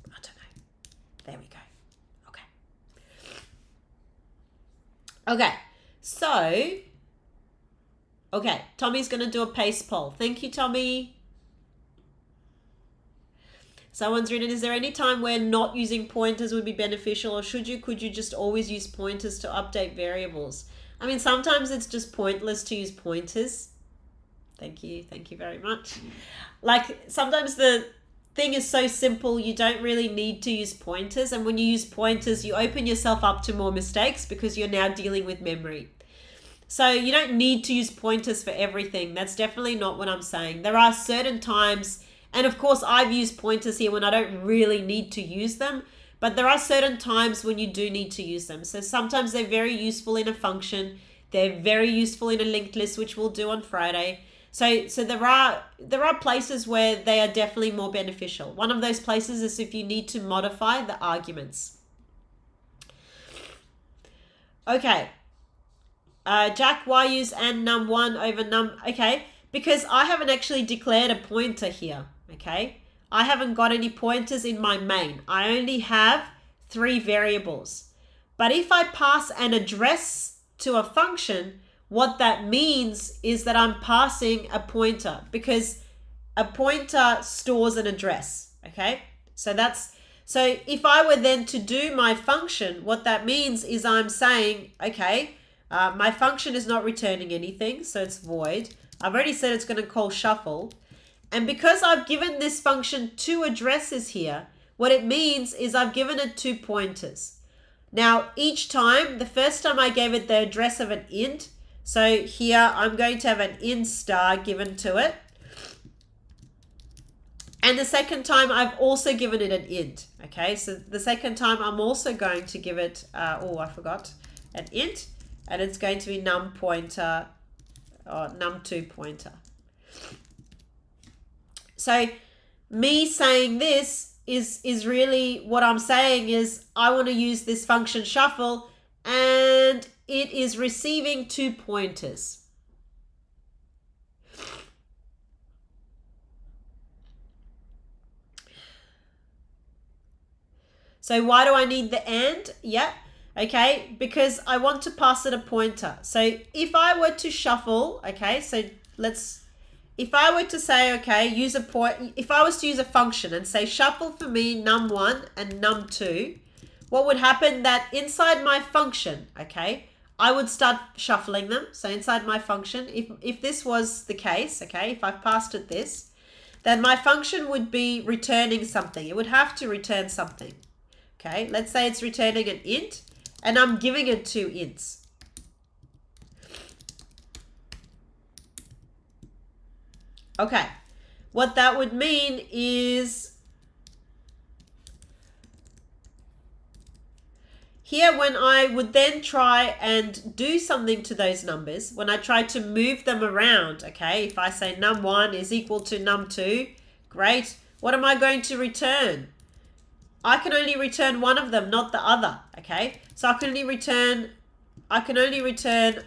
I don't know. There we go. Okay. Okay. So, okay. Tommy's going to do a pace poll. Thank you, Tommy. Someone's written, is there any time where not using pointers would be beneficial, or could you just always use pointers to update variables? I mean, sometimes it's just pointless to use pointers. Thank you very much. Like sometimes the thing is so simple, you don't really need to use pointers. And when you use pointers, you open yourself up to more mistakes because you're now dealing with memory. So you don't need to use pointers for everything. That's definitely not what I'm saying. There are certain times, and of course, I've used pointers here when I don't really need to use them, but there are certain times when you do need to use them. So sometimes they're very useful in a function. They're very useful in a linked list, which we'll do on Friday. So there are places where they are definitely more beneficial. One of those places is if you need to modify the arguments. Okay. Jack, why use and num1 over num? Okay, because I haven't actually declared a pointer here. Okay, I haven't got any pointers in my main. I only have 3 variables. But if I pass an address to a function, what that means is that I'm passing a pointer, because a pointer stores an address. Okay, so if I were then to do my function, what that means is I'm saying, okay, my function is not returning anything, so it's void. I've already said it's going to call shuffle. And because I've given this function 2 addresses here, what it means is I've given it 2 pointers. Now, each time, the first time I gave it the address of an int, so here I'm going to have an int star given to it. And the second time I've also given it an int. Okay, so the second time I'm also going to give it, I forgot, an int, and it's going to be num pointer or num2 pointer. So me saying this is really what I'm saying is I want to use this function shuffle, and it is receiving 2 pointers. So why do I need the and? Yeah, okay, because I want to pass it a pointer. So if I were to shuffle, okay, so if I were to say, okay, if I was to use a function and say shuffle for me num1 and num2, what would happen that inside my function, okay, I would start shuffling them. So inside my function, if this was the case, okay, if I passed it this, then my function would be returning something. It would have to return something. Okay, let's say it's returning an int, and I'm giving it 2 ints. Okay, what that would mean is here when I would then try and do something to those numbers, when I try to move them around, okay, if I say num1 is equal to num2, great, what am I going to return? I can only return one of them, not the other, okay? So I can only return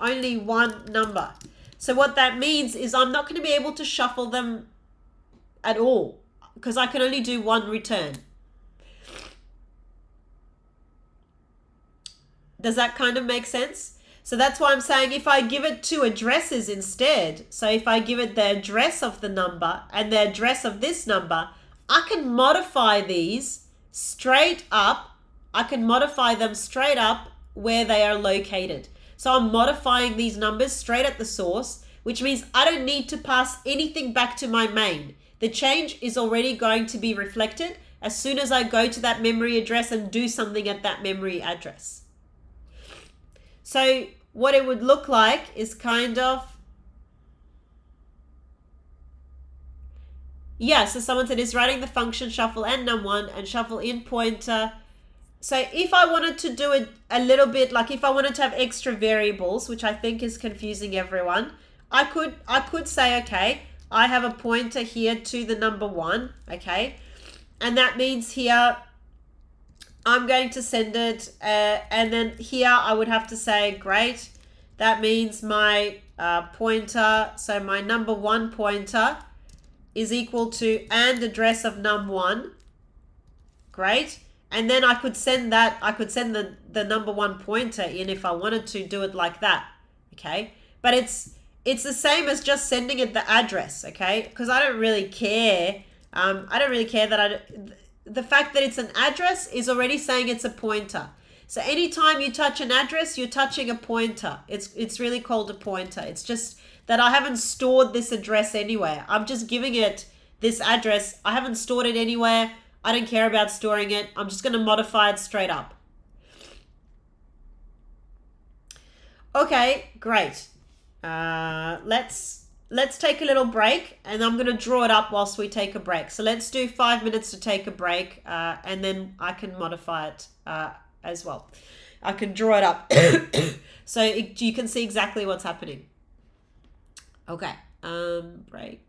only one number. So what that means is I'm not going to be able to shuffle them at all because I can only do one return. Does that kind of make sense? So that's why I'm saying if I give it two addresses instead, so if I give it the address of the number and the address of this number, I can modify these straight up. I can modify them straight up where they are located. So I'm modifying these numbers straight at the source, which means I don't need to pass anything back to my main. The change is already going to be reflected as soon as I go to that memory address and do something at that memory address. So what it would look like is kind of, yeah, so someone said is writing the function shuffle and num1 and shuffle in pointer. So if I wanted to do it a little bit, like if I wanted to have extra variables, which I think is confusing everyone, I could say, okay, I have a pointer here to the number 1, okay? And that means here I'm going to send it, and then here I would have to say, great, that means my pointer, so my number 1 pointer is equal to and address of num1, great. And then I could send that, I could send the number 1 pointer in if I wanted to do it like that, okay? But it's the same as just sending it the address, okay? Because I don't really care. I don't really care that the fact that it's an address is already saying it's a pointer. So anytime you touch an address, you're touching a pointer. It's really called a pointer. It's just that I haven't stored this address anywhere. I'm just giving it this address. I haven't stored it anywhere. I don't care about storing it. I'm just going to modify it straight up. Okay, great. Let's take a little break, and I'm going to draw it up whilst we take a break. So let's do 5 minutes to take a break, and then I can modify it as well. I can draw it up so you can see exactly what's happening. Okay, break.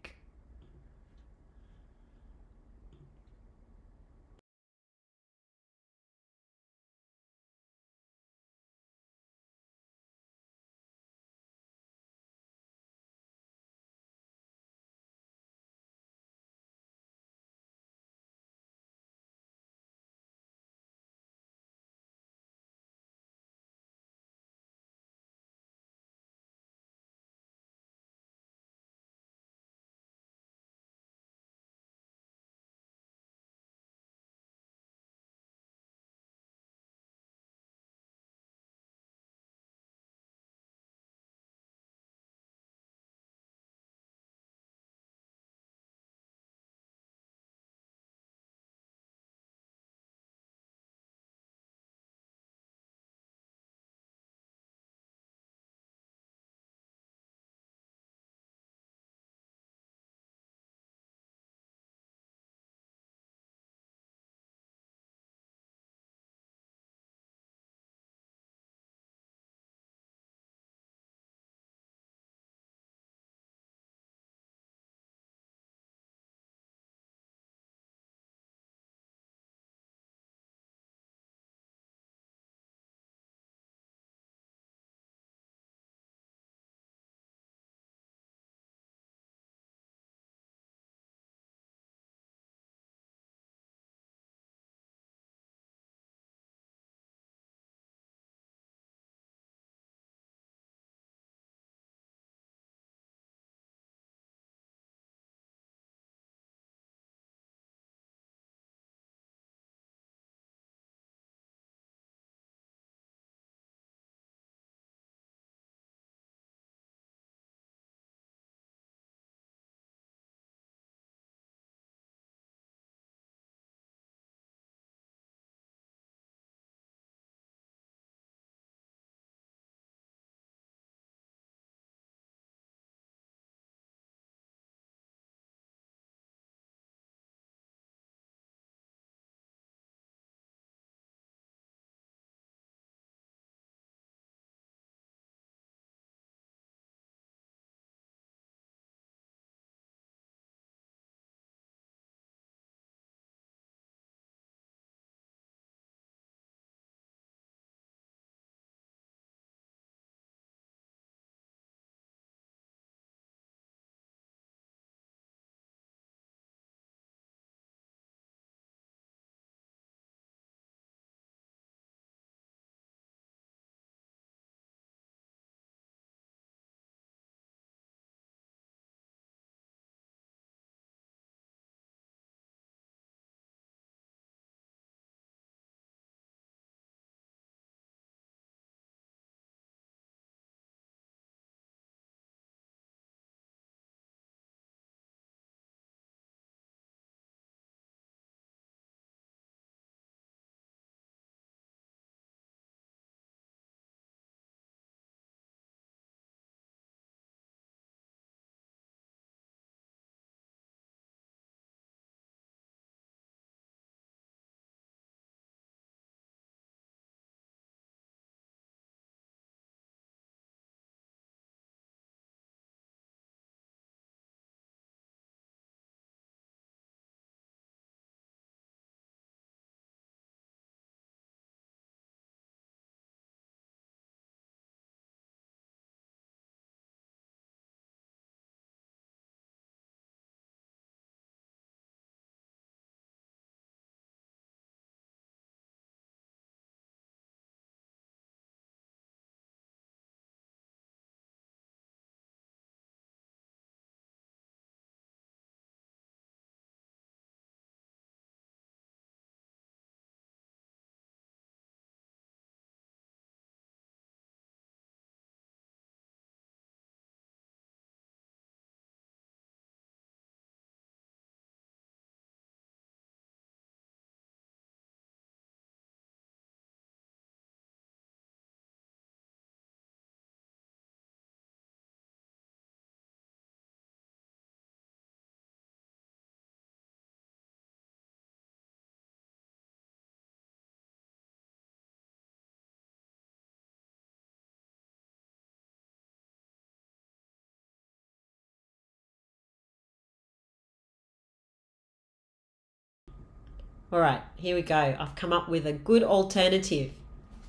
All right, here we go. I've come up with a good alternative.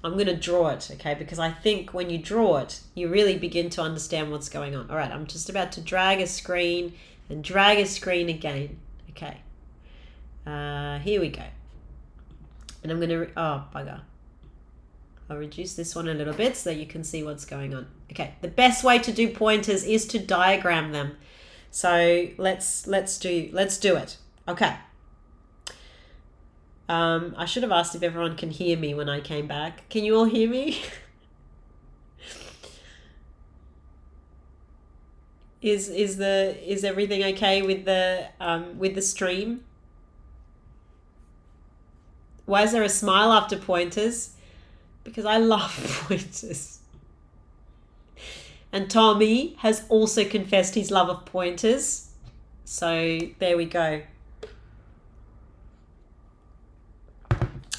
I'm going to draw it, okay? Because I think when you draw it, you really begin to understand what's going on. All right, I'm just about to drag a screen and drag a screen again. Okay. Here we go. And I'm going to, oh, bugger. I'll reduce this one a little bit so that you can see what's going on. Okay, the best way to do pointers is to diagram them. So let's do it. Okay. I should have asked if everyone can hear me when I came back. Can you all hear me? Is everything okay with the stream? Why is there a smile after pointers? Because I love pointers. And Tommy has also confessed his love of pointers. So there we go.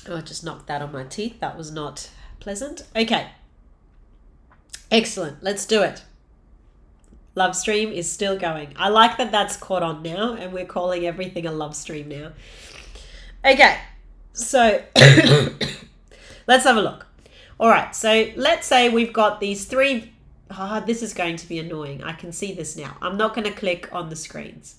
Oh, I just knocked that on my teeth. That was not pleasant. Okay. Excellent. Let's do it. Love stream is still going. I like that that's caught on now and we're calling everything a love stream now. Okay. So let's have a look. All right. So let's say we've got these three. Oh, this is going to be annoying. I can see this now. I'm not going to click on the screens.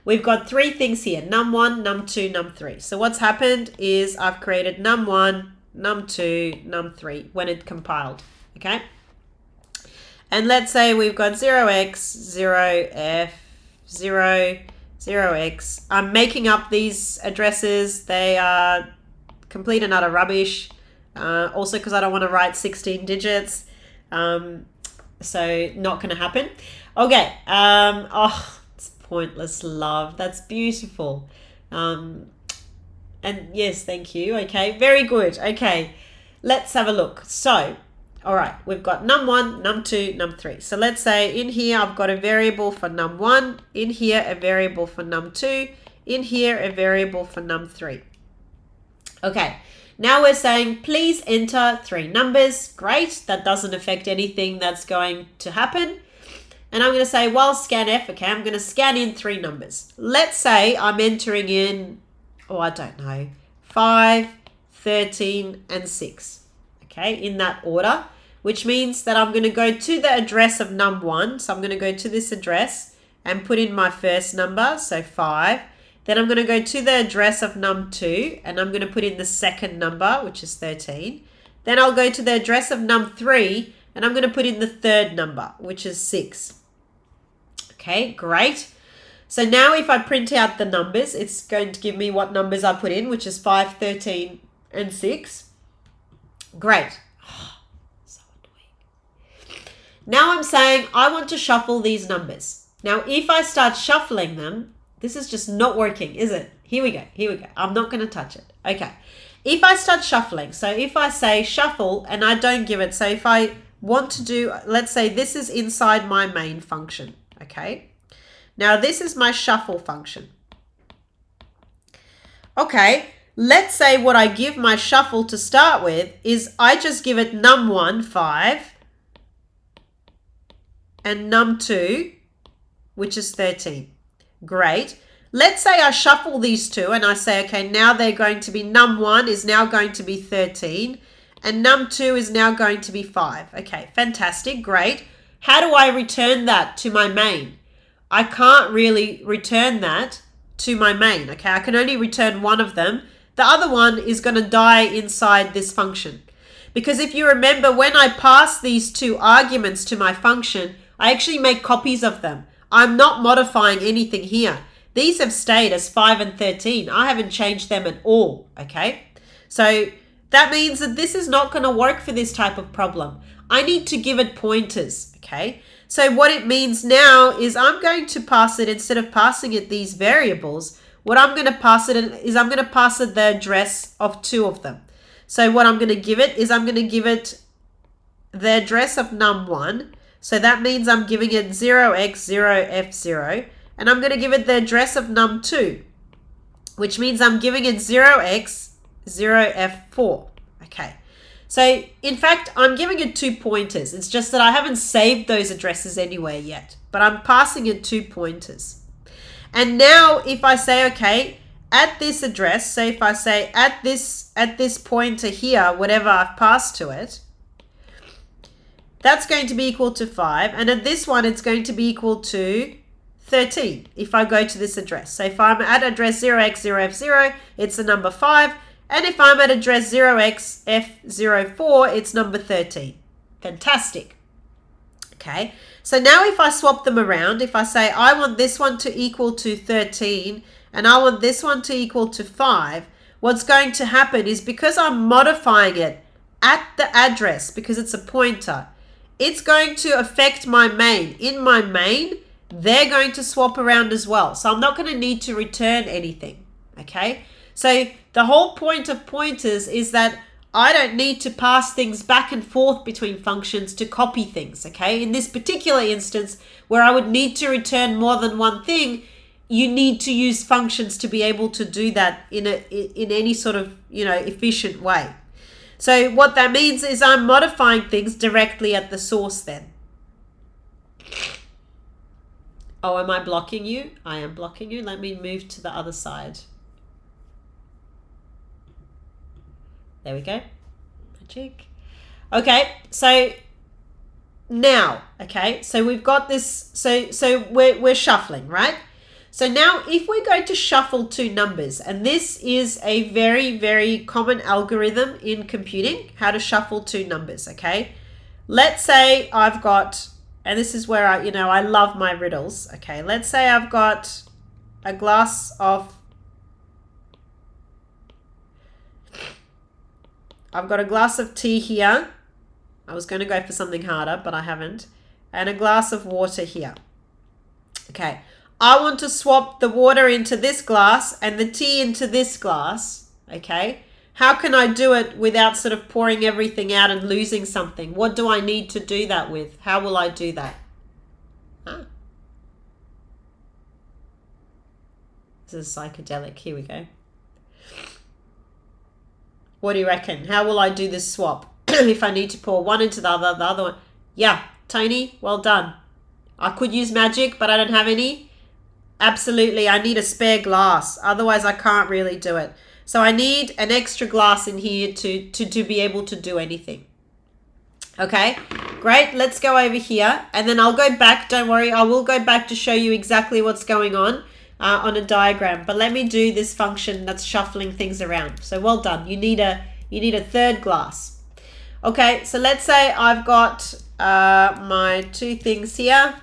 We've got three things here, num1, num2, num3. So what's happened is I've created num1, num2, num3 when it compiled, okay? And let's say we've got 0x, 0f, 0, 0x. I'm making up these addresses. They are complete and utter rubbish. Also because I don't want to write 16 digits. So not going to happen. Okay. Pointless love. That's beautiful. And yes, thank you. Okay, very good. Okay, let's have a look. So, all right, we've got num1, num2, num3. So let's say in here I've got a variable for num1, in here a variable for num2, in here a variable for num3. Okay, now we're saying please enter three numbers. Great, that doesn't affect anything that's going to happen. And I'm going to say, well, scanf, okay, I'm going to scan in three numbers. Let's say I'm entering in, I don't know, 5, 13, and 6, okay, in that order, which means that I'm going to go to the address of num1. So I'm going to go to this address and put in my first number, so 5. Then I'm going to go to the address of num2, and I'm going to put in the second number, which is 13. Then I'll go to the address of num3, and I'm going to put in the third number, which is 6. Okay, great. So now if I print out the numbers, it's going to give me what numbers I put in, which is 5, 13, and 6. Great. Oh, so annoying. Now I'm saying I want to shuffle these numbers. Now, if I start shuffling them, this is just not working, is it? Here we go. Here we go. I'm not going to touch it. Okay. If I start shuffling, so if I say shuffle and I don't give it, so if I want to do, let's say this is inside my main function, okay? Now this is my shuffle function. Okay, let's say what I give my shuffle to start with is I just give it num1, 5, and num2, which is 13. Great. Let's say I shuffle these two and I say, okay, now they're going to be num1 is now going to be 13 and num2 is now going to be 5. Okay, fantastic, great. How do I return that to my main? I can't really return that to my main, okay? I can only return one of them. The other one is going to die inside this function. Because if you remember, when I pass these two arguments to my function, I actually make copies of them. I'm not modifying anything here. These have stayed as 5 and 13. I haven't changed them at all, okay? So that means that this is not going to work for this type of problem. I need to give it pointers, okay? So what it means now is I'm going to pass it, instead of passing it these variables, what I'm going to pass it is I'm going to pass it the address of two of them. So what I'm going to give it is I'm going to give it the address of num1. So that means I'm giving it 0x0f0. And I'm going to give it the address of num2, which means I'm giving it 0x0f4. Okay. So in fact, I'm giving it 2 pointers. It's just that I haven't saved those addresses anywhere yet, but I'm passing it 2 pointers. And now if I say, okay, at this address, so if I say at this pointer here, whatever I've passed to it, that's going to be equal to 5. And at this one, it's going to be equal to 13 if I go to this address. So if I'm at address 0x0f0, it's the number 5. And if I'm at address 0xf04, it's number 13. Fantastic. Okay, so now if I swap them around, if I say I want this one to equal to 13 and I want this one to equal to 5, what's going to happen is because I'm modifying it at the address, because it's a pointer, it's going to affect my main. In my main, they're going to swap around as well. So I'm not going to need to return anything. Okay, so the whole point of pointers is that I don't need to pass things back and forth between functions to copy things, okay? In this particular instance, where I would need to return more than one thing, you need to use functions to be able to do that in any sort of, efficient way. So what that means is I'm modifying things directly at the source then. Oh, am I blocking you? I am blocking you. Let me move to the other side. There we go. Magic. Okay, so now, okay, so we've got this, so we're shuffling, right? So now if we go to shuffle two numbers, and this is a very, very common algorithm in computing, how to shuffle two numbers, okay? Let's say I've got, and this is where I love my riddles, okay? Let's say I've got a glass of tea here. I was going to go for something harder, but I haven't. And a glass of water here. Okay. I want to swap the water into this glass and the tea into this glass. Okay. How can I do it without sort of pouring everything out and losing something? What do I need to do that with? How will I do that? This is psychedelic. Here we go. What do you reckon? How will I do this swap? If I need to pour one into the other one. Yeah, Tony, well done. I could use magic, but I don't have any. Absolutely, I need a spare glass. Otherwise, I can't really do it. So I need an extra glass in here to be able to do anything. Okay, great. Let's go over here. And then I'll go back. Don't worry, I will go back to show you exactly what's going on a diagram. But let me do this function that's shuffling things around. So well done. You need a third glass. Okay, so let's say I've got my two things here.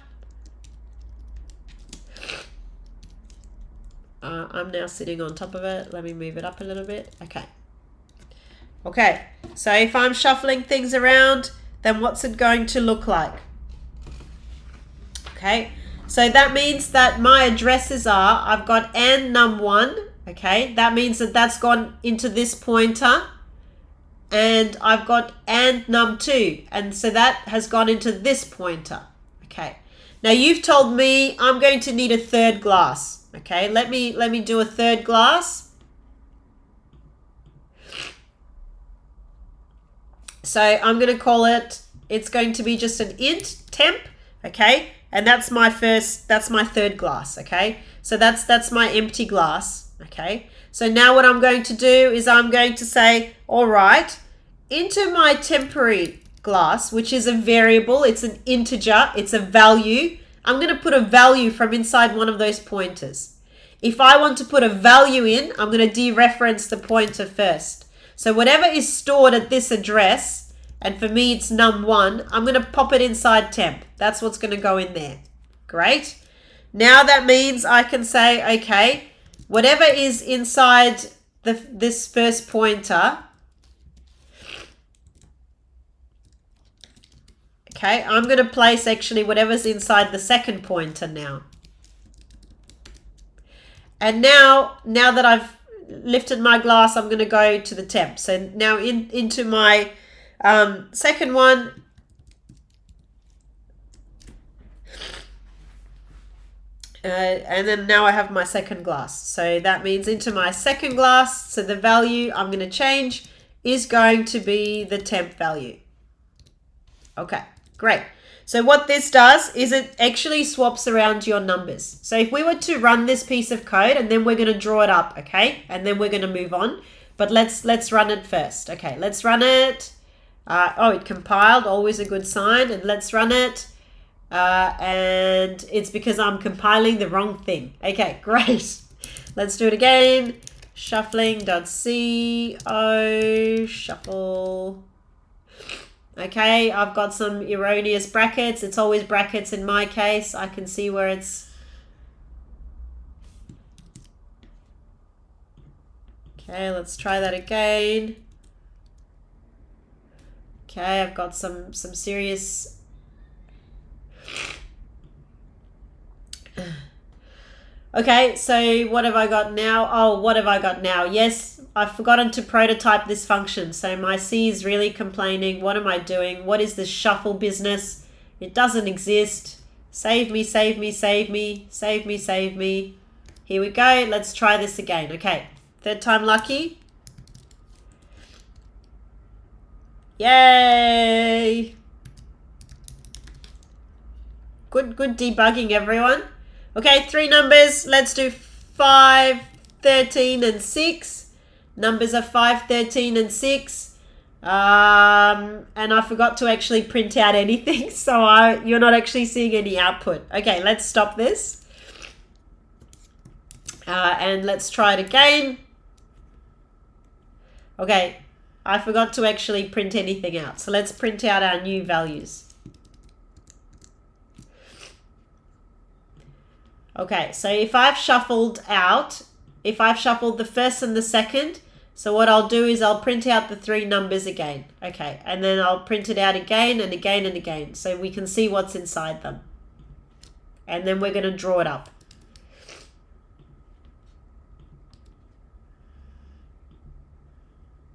I'm now sitting on top of it. Let me move it up a little bit. Okay. Okay, so if I'm shuffling things around, then what's it going to look like? Okay, so that means that my addresses are, I've got and num1, okay? That means that that's gone into this pointer. And I've got and num2, and so that has gone into this pointer. Okay, now you've told me I'm going to need a third glass. Okay, let me do a third glass. So I'm going to call it, it's going to be just an int temp, okay? And that's my third glass, okay? So that's my empty glass, okay? So now what I'm going to do is I'm going to say, all right, into my temporary glass, which is a variable, it's an integer, it's a value. I'm going to put a value from inside one of those pointers. If I want to put a value in, I'm going to dereference the pointer first. So whatever is stored at this address, and for me it's num1, I'm going to pop it inside temp. That's what's going to go in there. Great. Now that means I can say, okay, whatever is inside this first pointer, okay, I'm going to place actually whatever's inside the second pointer now. And now that I've lifted my glass, I'm going to go to the temp. So now into my second one. And then now I have my second glass. So that means into my second glass, so the value I'm going to change is going to be the temp value. Okay, great. So what this does is it actually swaps around your numbers. So if we were to run this piece of code and then we're going to draw it up, okay? And then we're going to move on. But let's run it first. Okay, let's run it. Oh, it compiled, always a good sign. And let's run it. And it's because I'm compiling the wrong thing. Okay, great. Let's do it again. Shuffling.co, shuffle. Okay, I've got some erroneous brackets. It's always brackets in my case. I can see where it's... Okay, let's try that again. Okay, I've got some serious... Okay, so what have I got now? Oh, what have I got now? Yes, I've forgotten to prototype this function. So my C is really complaining. What am I doing? What is this shuffle business? It doesn't exist. Save me, save me, save me, save me, save me. Here we go. Let's try this again. Okay, third time lucky. Yay! Good debugging, everyone. Okay, 3 numbers. Let's do 5, 13, and 6. Numbers are 5, 13, and 6. And I forgot to actually print out anything, so you're not actually seeing any output. Okay, let's stop this. And let's try it again. Okay, I forgot to actually print anything out. So let's print out our new values. Okay, so if I've shuffled the first and the second, so what I'll do is I'll print out the 3 numbers again. Okay, and then I'll print it out again and again and again so we can see what's inside them. And then we're going to draw it up.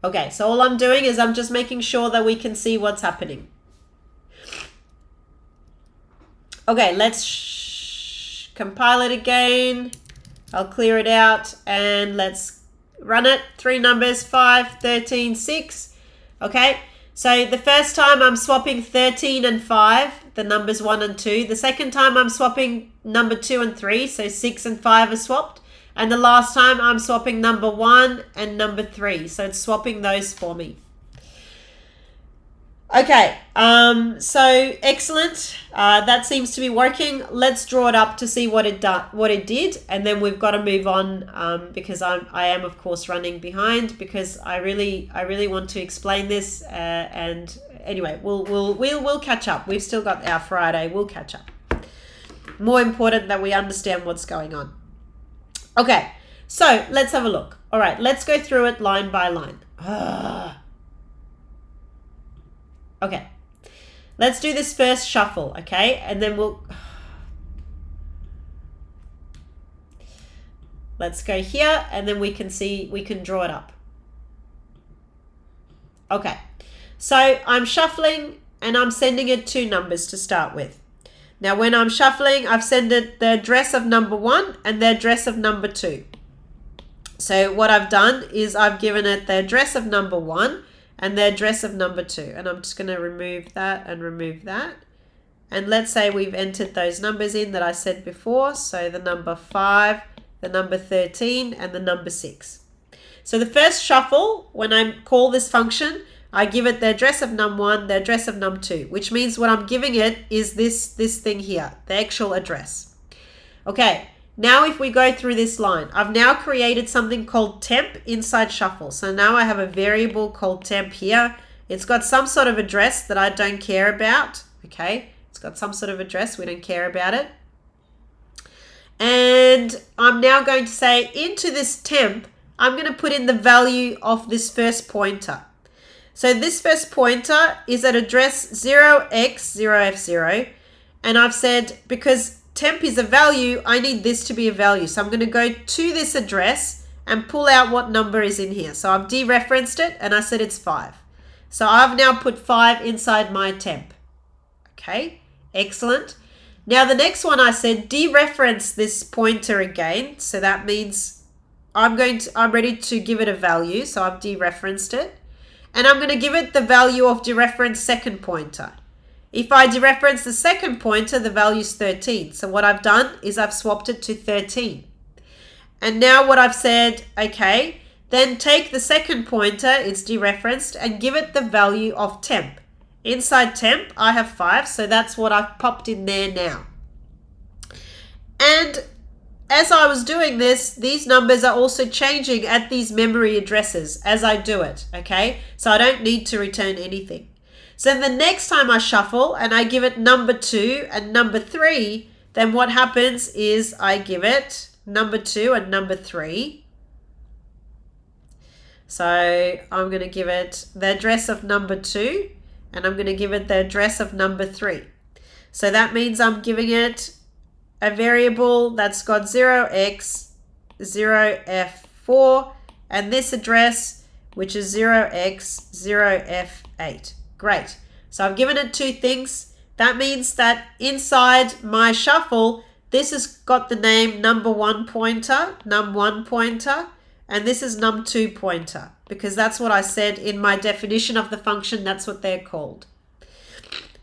Okay, so all I'm doing is I'm just making sure that we can see what's happening. Okay, let's compile it again. I'll clear it out and let's run it. 3 numbers, 5, 13, 6. Okay, so the first time I'm swapping 13 and 5, the numbers 1 and 2. The second time I'm swapping number 2 and 3, so 6 and 5 are swapped. And the last time I'm swapping number 1 and number 3, so it's swapping those for me. Okay, so excellent. That seems to be working. Let's draw it up to see what it did, and then we've got to move on because I am of course running behind because I really want to explain this. And anyway, we'll catch up. We've still got our Friday. We'll catch up. More important that we understand what's going on. Okay, so let's have a look. All right, let's go through it line by line. Okay, let's do this first shuffle, okay? And then let's go here and then we can draw it up. Okay, so I'm shuffling and I'm sending it 2 numbers to start with. Now when I'm shuffling, I've sent it the address of number 1 and the address of number 2. So what I've done is I've given it the address of number 1 and the address of number 2. And I'm just going to remove that and remove that. And let's say we've entered those numbers in that I said before. So the number 5, the number 13, and the number 6. So the first shuffle, when I call this function, I give it the address of num1, the address of num2, which means what I'm giving it is this thing here, the actual address. Okay. Now if we go through this line, I've now created something called temp inside shuffle. So now I have a variable called temp here. It's got some sort of address that I don't care about. Okay, it's got some sort of address. We don't care about it. And I'm now going to say into this temp, I'm going to put in the value of this first pointer. So this first pointer is at address 0x0f0. And I've said because temp is a value, I need this to be a value. So I'm going to go to this address and pull out what number is in here. So I've dereferenced it and I said it's 5. So I've now put 5 inside my temp. Okay, excellent. Now the next one I said dereference this pointer again. So that means I'm ready to give it a value. So I've dereferenced it. And I'm going to give it the value of dereference second pointer. If I dereference the second pointer, the value is 13. So what I've done is I've swapped it to 13. And now what I've said, okay, then take the second pointer, it's dereferenced, and give it the value of temp. Inside temp, I have 5, so that's what I've popped in there now. And as I was doing this, these numbers are also changing at these memory addresses as I do it, okay? So I don't need to return anything. So the next time I shuffle and I give it number 2 and number 3, then what happens is I give it number 2 and number 3. So I'm going to give it the address of number 2 and I'm going to give it the address of number 3. So that means I'm giving it a variable that's got 0x, 0f4 and this address which is 0x, 0f8. Great. So I've given it 2 things. That means that inside my shuffle, this has got the name num1 pointer, and this is num2 pointer, because that's what I said in my definition of the function. That's what they're called.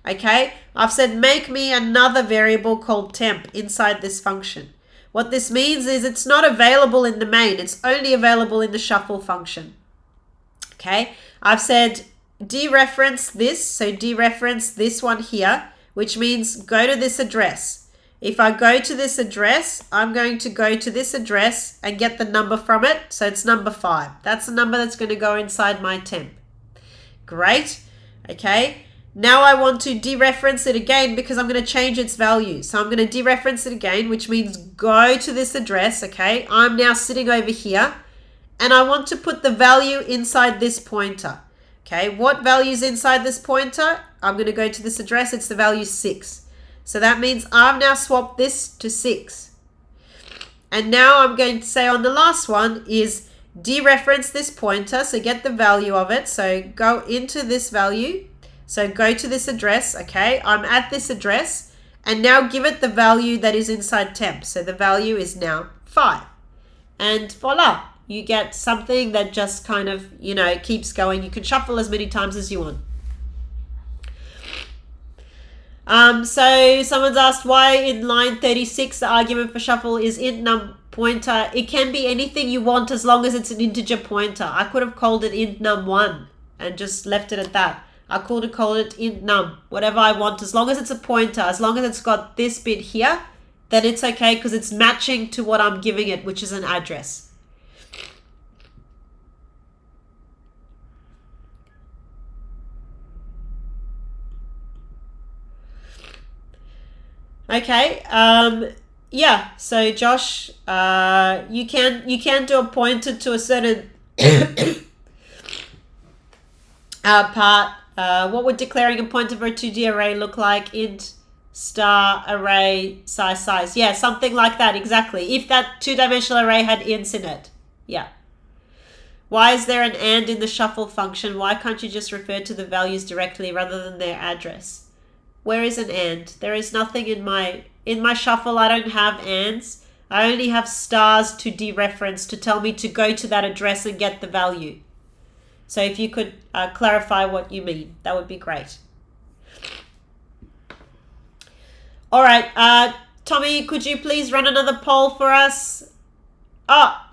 Okay, I've said make me another variable called temp inside this function. What this means is it's not available in the main. It's only available in the shuffle function. Okay, I've said dereference this, so dereference this one here, which means go to this address. If I go to this address, I'm going to go to this address and get the number from it. So it's number 5. That's the number that's going to go inside my temp. Great. Okay. Now I want to dereference it again because I'm going to change its value. So I'm going to dereference it again, which means go to this address. Okay. I'm now sitting over here and I want to put the value inside this pointer. Okay, what value is inside this pointer? I'm going to go to this address. It's the value 6. So that means I've now swapped this to 6. And now I'm going to say on the last one is dereference this pointer. So get the value of it. So go into this value. So go to this address. Okay, I'm at this address. And now give it the value that is inside temp. So the value is now 5. And voila. You get something that just kind of, you know, keeps going. You can shuffle as many times as you want. So someone's asked why in line 36 the argument for shuffle is int num pointer. It can be anything you want as long as it's an integer pointer. I could have called it int num1 and just left it at that. I could have called it int num, whatever I want, as long as it's a pointer, as long as it's got this bit here, then it's okay because it's matching to what I'm giving it, which is an address. Okay, yeah, so Josh, you can do a pointer to a certain part. What would declaring a pointer for a 2D array look like? Int star array size. Yeah, something like that, exactly. If that 2-dimensional array had ints in it. Yeah. Why is there an and in the shuffle function? Why can't you just refer to the values directly rather than their address? Where is an and? There is nothing in my shuffle. I don't have ands. I only have stars to dereference to tell me to go to that address and get the value. So if you could clarify what you mean, that would be great. All right, Tommy, could you please run another poll for us? Oh,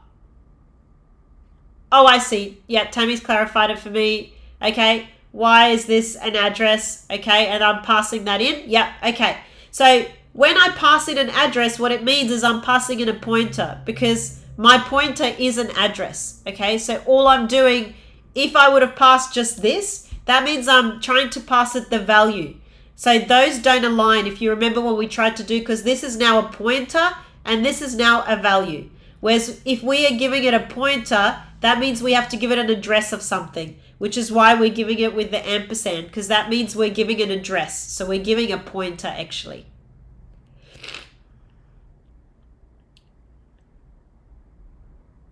I see. Yeah, Tammy's clarified it for me. Okay. Why is this an address? Okay, and I'm passing that in. Yeah, okay. So when I pass in an address, what it means is I'm passing in a pointer because my pointer is an address. Okay, so all I'm doing, if I would have passed just this, that means I'm trying to pass it the value. So those don't align if you remember what we tried to do, because this is now a pointer and this is now a value. Whereas if we are giving it a pointer, that means we have to give it an address of something, which is why we're giving it with the ampersand, because that means we're giving an address. So we're giving a pointer actually.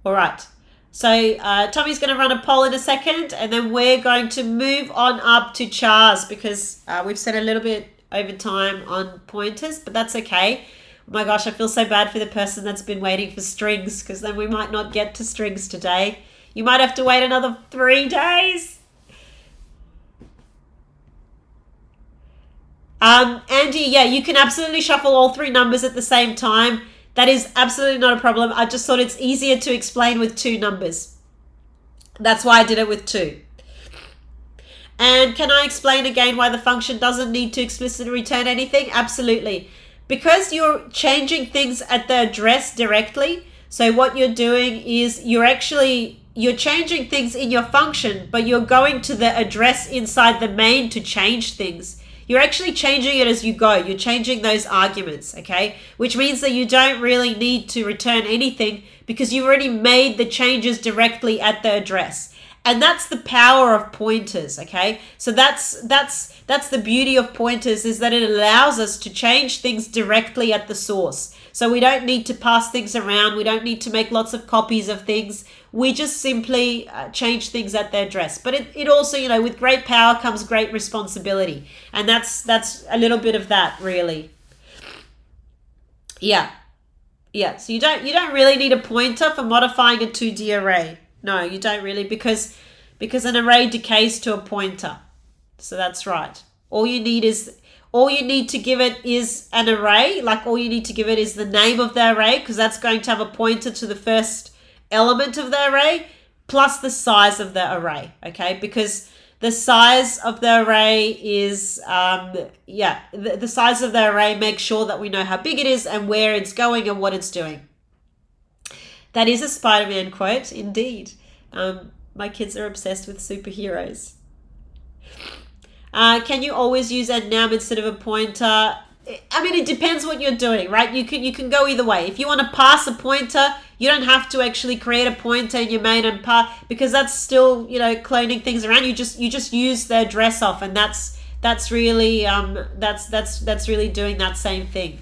All right. So Tommy's going to run a poll in a second, and then we're going to move on up to chars because we've spent a little bit over time on pointers, but that's okay. Oh my gosh, I feel so bad for the person that's been waiting for strings, because then we might not get to strings today. You might have to wait another 3 days. Andy, yeah, you can absolutely shuffle all three numbers at the same time. That is absolutely not a problem. I just thought it's easier to explain with two numbers. That's why I did it with two. And can I explain again why the function doesn't need to explicitly return anything? Absolutely. Because you're changing things at the address directly. So what you're doing is you're changing things in your function, but you're going to the address inside the main to change things. You're actually changing it as you go. You're changing those arguments, okay? Which means that you don't really need to return anything because you've already made the changes directly at the address. And that's the power of pointers, okay? So that's the beauty of pointers, is that it allows us to change things directly at the source. So we don't need to pass things around. We don't need to make lots of copies of things. We just simply change things at their address. But it also, you know, with great power comes great responsibility. And that's a little bit of that, really. Yeah. Yeah, so you don't really need a pointer for modifying a 2D array. No, you don't really, because an array decays to a pointer. So that's right. All you need to give it is an array. Like all you need to give it is the name of the array, because that's going to have a pointer to the first element of the array plus the size of the array. Okay, because the size of the array is the size of the array makes sure that we know how big it is and where it's going and what it's doing. That is a Spider-Man quote, indeed. My kids are obsessed with superheroes. Can you always use and noun instead of a pointer? I mean, it depends what you're doing, right? You can go either way. If you want to pass a pointer, you don't have to actually create a pointer in your main and pass, because that's still, you know, cloning things around. You just use the address off, and that's really that's really doing that same thing.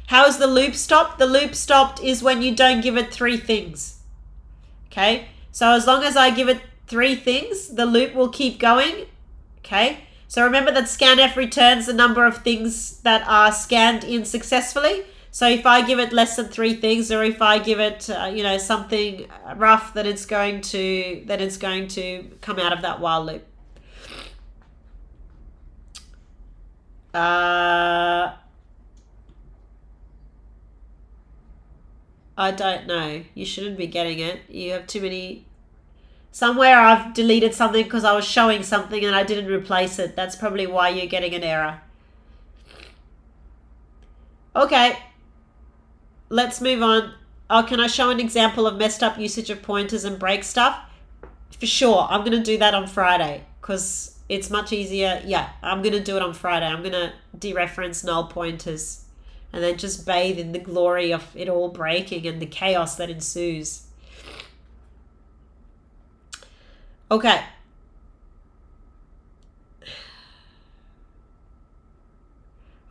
How is the loop stopped? The loop stopped is when you don't give it three things. Okay, so as long as I give it three things, the loop will keep going. Okay, so remember that scanf returns the number of things that are scanned in successfully. So if I give it less than three things, or if I give it something rough, then it's going to come out of that while loop. I don't know. You shouldn't be getting it. You have too many. Somewhere I've deleted something because I was showing something and I didn't replace it. That's probably why you're getting an error. Okay. Let's move on. Oh, can I show an example of messed up usage of pointers and break stuff? For sure. I'm going to do that on Friday because it's much easier. Yeah, I'm going to do it on Friday. I'm going to dereference null pointers and then just bathe in the glory of it all breaking and the chaos that ensues. Okay.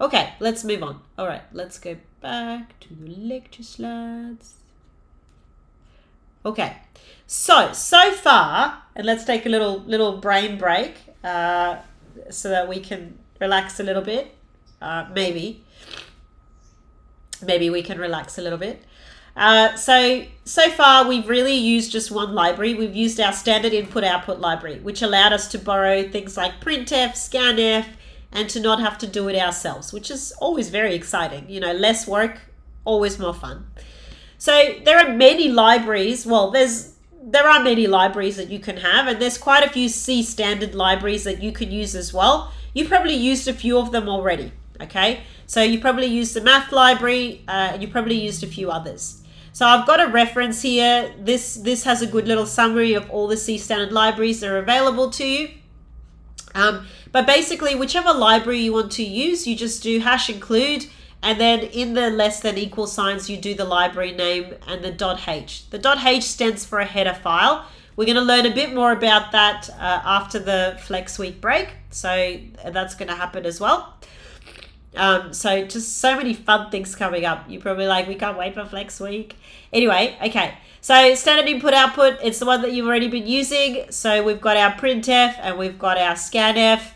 Okay, let's move on. All right, let's go back to the lecture slides. Okay, so far, and let's take a little brain break so that we can relax a little bit. Maybe we can relax a little bit. So far we've really used just one library. We've used our standard input-output library, which allowed us to borrow things like printf, scanf, and to not have to do it ourselves, which is always very exciting. You know, less work, always more fun. So there are many libraries. Well, there are many libraries that you can have, and there's quite a few C standard libraries that you can use as well. You've probably used a few of them already, okay? So you probably used the math library, and you probably used a few others. So I've got a reference here. This has a good little summary of all the C standard libraries that are available to you. But basically, whichever library you want to use, you just do #include, and then in the less than equal signs, you do the library name and the .h. The .h stands for a header file. We're going to learn a bit more about that after the Flex Week break. So that's going to happen as well. So just so many fun things coming up. You're probably like, we can't wait for Flex Week. Anyway, okay. So standard input output, it's the one that you've already been using. So we've got our printf and we've got our scanf.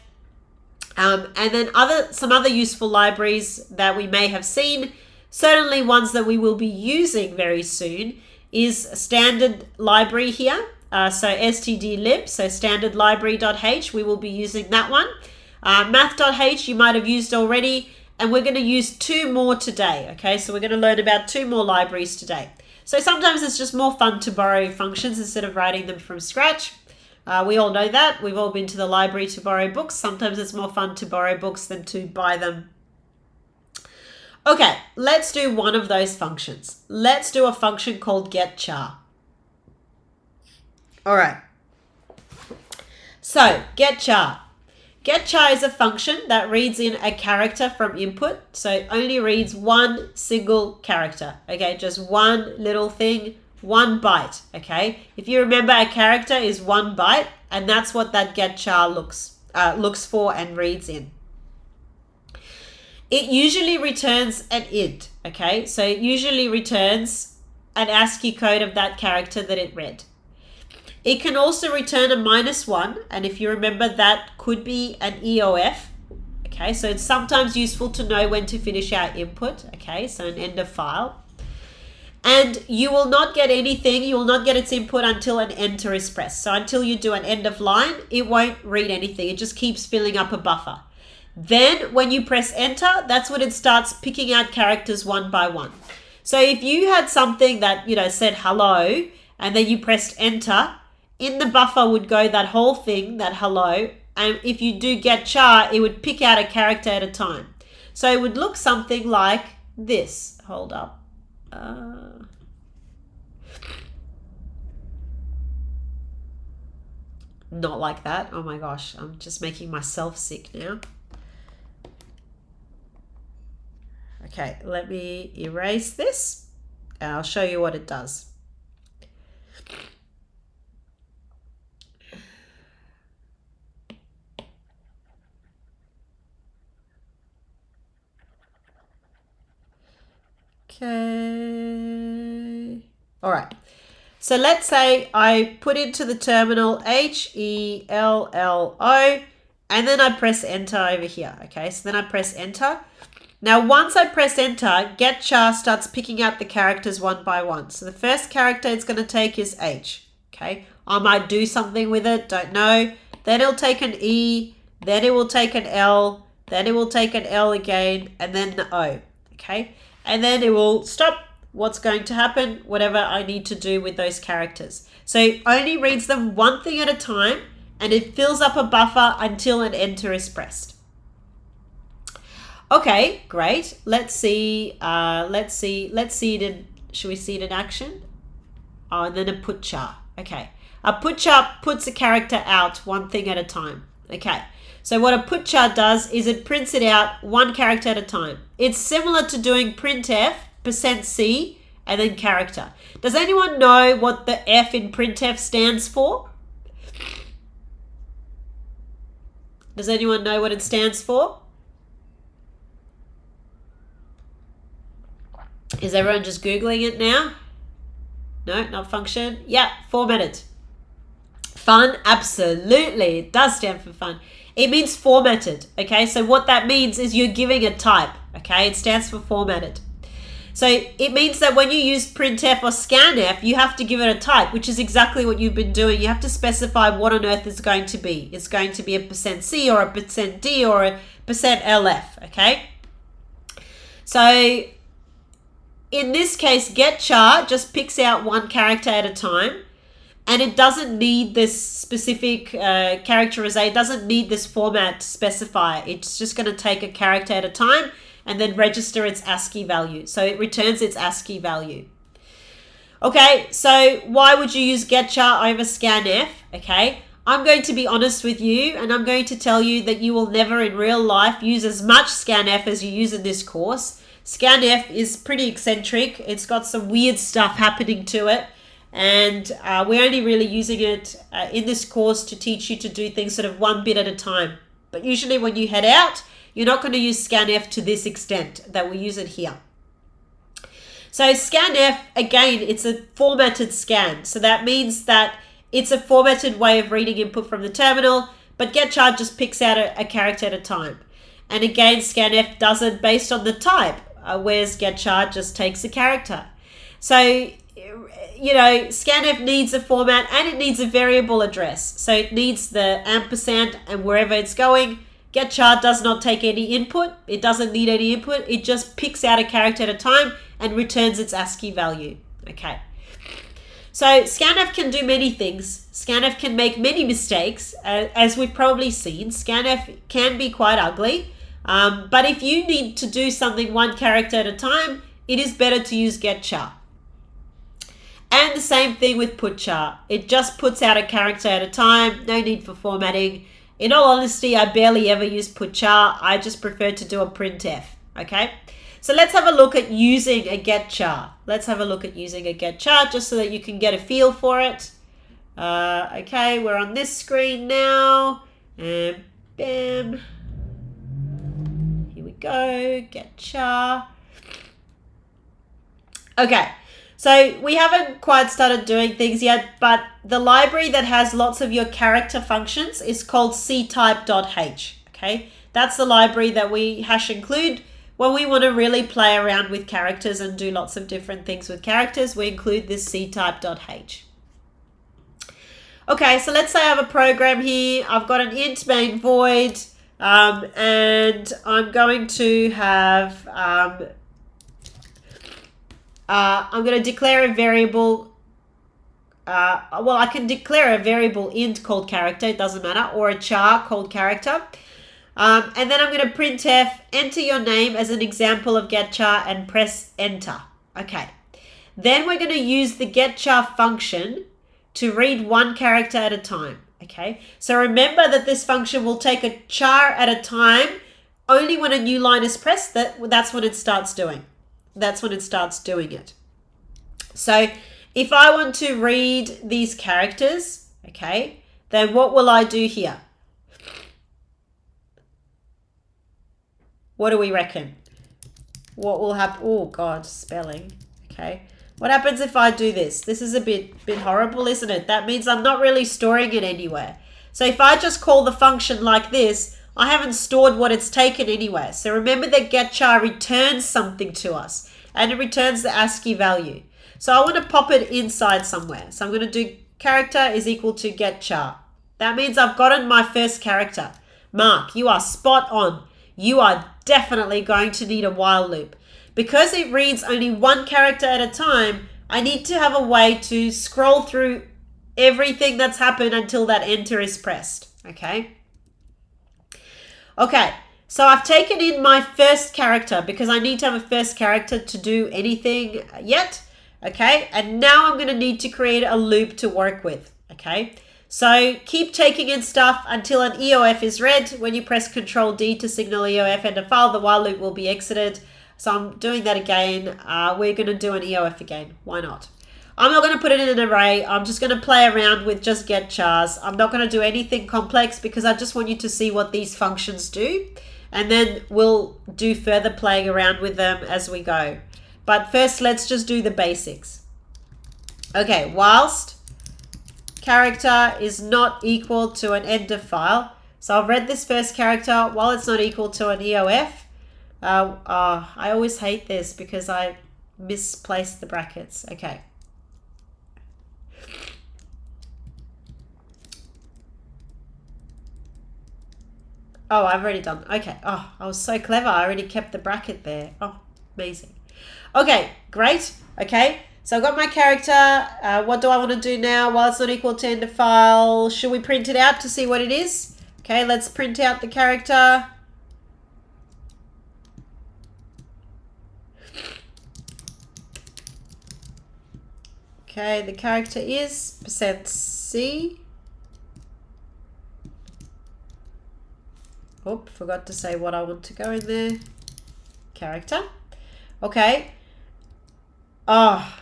And then some other useful libraries that we may have seen, certainly ones that we will be using very soon, is a standard library here. So stdlib, so standard library.h, we will be using that one. Math.h you might have used already, and we're going to use 2 more today, okay? So we're going to learn about 2 more libraries today. So sometimes it's just more fun to borrow functions instead of writing them from scratch. We all know that. We've all been to the library to borrow books. Sometimes it's more fun to borrow books than to buy them. Okay, let's do one of those functions. Let's do a function called Getchar. All right. So, Getchar. Getchar is a function that reads in a character from input. So it only reads one single character. Okay, just one little thing, 1 byte. Okay, if you remember, a character is 1 byte, and that's what that Getchar looks for and reads in. It usually returns an int. Okay, so it usually returns an ASCII code of that character that it read. It can also return a -1, and if you remember, that could be an EOF. Okay, so it's sometimes useful to know when to finish our input. Okay, so an end of file. And you will not get anything, you will not get its input until an enter is pressed. So until you do an end of line, it won't read anything. It just keeps filling up a buffer. Then when you press enter, that's when it starts picking out characters one by one. So if you had something that, said hello, and then you pressed enter, in the buffer would go that whole thing, that hello, and if you do Getchar, it would pick out a character at a time. So it would look something like this. Hold up. Not like that. Oh my gosh, I'm just making myself sick now. Okay, let me erase this. I'll show you what it does. Okay. All right. So let's say I put into the terminal HELLO, and then I press enter over here. Okay, so then I press enter. Now, once I press enter, Getchar starts picking out the characters one by one. So the first character it's going to take is H. Okay, I might do something with it, don't know. Then it'll take an E, then it will take an L, then it will take an L again, and then the O. Okay, and then it will stop. What's going to happen? Whatever I need to do with those characters. So it only reads them one thing at a time, and it fills up a buffer until an enter is pressed. Okay, great. Let's see it in, should we see it in action? Oh, and then a Putchar. Okay. A Putchar puts a character out one thing at a time. Okay. So what a Putchar does is it prints it out one character at a time. It's similar to doing printf, %C, and then character. Does anyone know what the F in printf stands for? Does anyone know what it stands for? Is everyone just Googling it now? No, not function. Yeah, formatted. Fun? Absolutely. It does stand for fun. It means formatted. Okay, so what that means is you're giving a type. Okay, it stands for formatted. So it means that when you use printf or scanf, you have to give it a type, which is exactly what you've been doing. You have to specify what on earth it's going to be. It's going to be a %C or a %D or a %LF. Okay, so in this case, Getchar just picks out one character at a time, and it doesn't need this specific characterization. It doesn't need this format specifier. It's just going to take a character at a time and then register its ASCII value. So it returns its ASCII value. Okay, so why would you use Getchar over scanf? Okay, I'm going to be honest with you, and I'm going to tell you that you will never in real life use as much scanf as you use in this course. Scanf is pretty eccentric. It's got some weird stuff happening to it, and we're only really using it in this course to teach you to do things sort of one bit at a time. But usually when you head out, you're not going to use scanf to this extent that we use it here. So scanf, again, it's a formatted scan. So that means that it's a formatted way of reading input from the terminal, but Getchar just picks out a character at a time. And again, scanf does it based on the type, whereas Getchar just takes a character. So, scanf needs a format and it needs a variable address. So it needs the ampersand, and wherever it's going, Getchar does not take any input. It doesn't need any input. It just picks out a character at a time and returns its ASCII value. Okay. So scanf can do many things. Scanf can make many mistakes, as we've probably seen. Scanf can be quite ugly. But if you need to do something one character at a time, it is better to use Getchar. And the same thing with Putchar. It just puts out a character at a time. No need for formatting. In all honesty, I barely ever use Putchar. I just prefer to do a printf. Okay. So let's have a look at using a Getchar. Let's have a look at using a Getchar just so that you can get a feel for it. Okay, we're on this screen now. And bam. Here we go. Getchar. Okay. So we haven't quite started doing things yet, but the library that has lots of your character functions is called ctype.h. Okay, that's the library that we hash include when we want to really play around with characters and do lots of different things with characters. We include this ctype.h. Okay, so let's say I have a program here. I've got an int main void, and I'm going to have I'm going to declare a variable. Well, I can declare a variable int called character, it doesn't matter, or a char called character. And then I'm going to printf, enter your name as an example of Getchar and press enter. Okay. Then we're going to use the Getchar function to read one character at a time. Okay. So remember that this function will take a char at a time. Only when a new line is pressed, that's when it starts doing. That's when it starts doing it. So if I want to read these characters, okay, then what will I do here? What do we reckon? What will happen? Oh God, spelling. Okay. What happens if I do this? This is a bit horrible, isn't it? That means I'm not really storing it anywhere. So if I just call the function like this, I haven't stored what it's taken anywhere. So remember that Getchar returns something to us, and it returns the ASCII value. So I want to pop it inside somewhere. So I'm going to do character is equal to Getchar. That means I've gotten my first character. Mark, you are spot on. You are definitely going to need a while loop. Because it reads only one character at a time, I need to have a way to scroll through everything that's happened until that enter is pressed. Okay. Okay, so I've taken in my first character because I need to have a first character to do anything yet. Okay, and now I'm going to need to create a loop to work with. Okay, so keep taking in stuff until an EOF is read. When you press Ctrl D to signal EOF enter file, the while loop will be exited. So I'm doing that again. We're going to do an EOF again. Why not? I'm not going to put it in an array. I'm just going to play around with just Getchars. I'm not going to do anything complex because I just want you to see what these functions do. And then we'll do further playing around with them as we go. But first, let's just do the basics. Okay, whilst character is not equal to an ender file. So I've read this first character while it's not equal to an EOF. I always hate this because I misplaced the brackets. Okay. Oh, I've already done. Okay. Oh, I was so clever. I already kept the bracket there. Oh, amazing. Okay, great. Okay, so I've got my character. What do I want to do now? While it's not equal to ender file, should we print it out to see what it is? Okay, let's print out the character. Okay, the character is %C. Oh, forgot to say what I want to go in there. Character. Okay. Oh.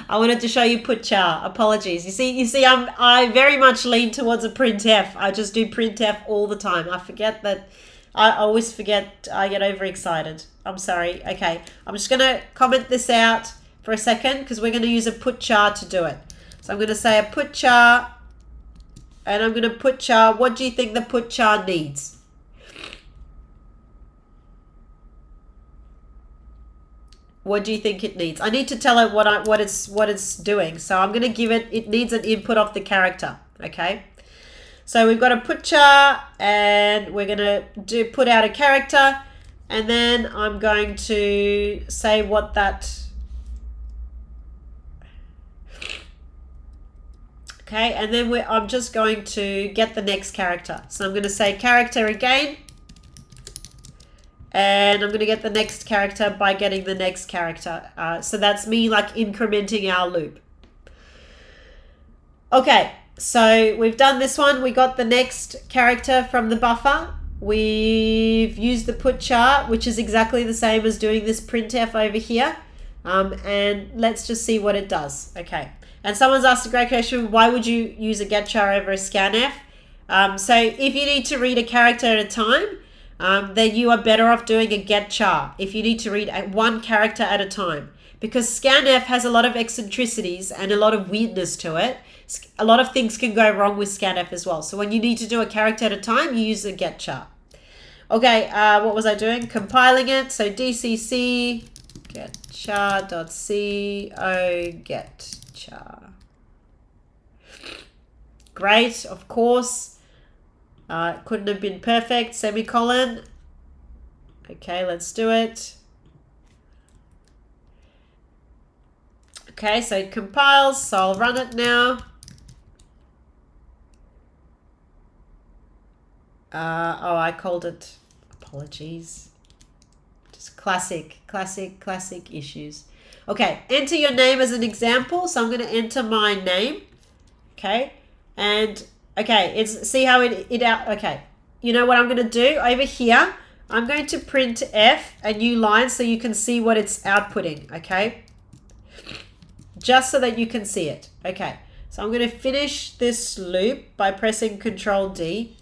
I wanted to show you Putchar. Apologies. You see, I very much lean towards a printf. I just do printf all the time. I forget that. I always forget. I get overexcited. I'm sorry. Okay. I'm just gonna comment this out for a second because we're gonna use a Putchar to do it. So I'm gonna say a Putchar. And I'm going to Putchar. What do you think the Putchar needs? What do you think it needs? I need to tell it what it's doing. So I'm going to give it needs an input of the character. Okay. So we've got a Putchar, and we're going to put out a character, and then I'm going to say what that... Okay, and then I'm just going to get the next character. So I'm going to say character again. And I'm going to get the next character by getting the next character. So that's me like incrementing our loop. Okay, so we've done this one. We got the next character from the buffer. We've used the Putchar, which is exactly the same as doing this printf over here. And let's just see what it does. Okay. And someone's asked a great question, why would you use a Getchar over a scanf? So if you need to read a character at a time, then you are better off doing a Getchar if you need to read one character at a time. Because scanf has a lot of eccentricities and a lot of weirdness to it. A lot of things can go wrong with scanf as well. So when you need to do a character at a time, you use a Getchar. Okay, what was I doing? Compiling it. So DCC getchar.co Getchar. Great, of course. Couldn't have been perfect. Semicolon. Okay, let's do it. Okay, so it compiles, so I'll run it now. Oh, I called it. Apologies. Just classic issues. Okay, enter your name as an example. So I'm going to enter my name. Okay, and okay, see how it out. Okay, you know what I'm going to do over here? I'm going to print F a new line so you can see what it's outputting. Okay, just so that you can see it. Okay, so I'm going to finish this loop by pressing Control D.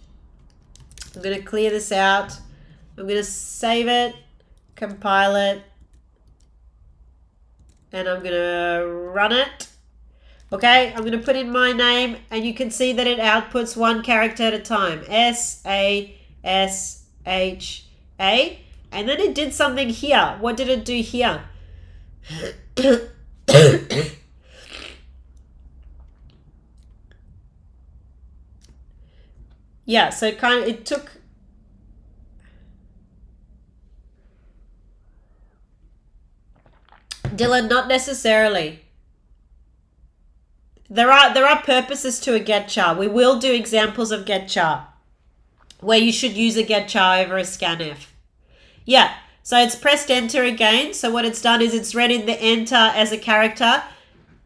I'm going to clear this out. I'm going to save it, compile it, and I'm going to run it. Okay, I'm going to put in my name, and you can see that it outputs one character at a time. S-A-S-H-A. And then it did something here. What did it do here? Yeah, so it took... Dylan, not necessarily. There are purposes to a Getchar. We will do examples of Getchar where you should use a Getchar over a scanf. Yeah, so it's pressed enter again. So what it's done is it's read in the enter as a character.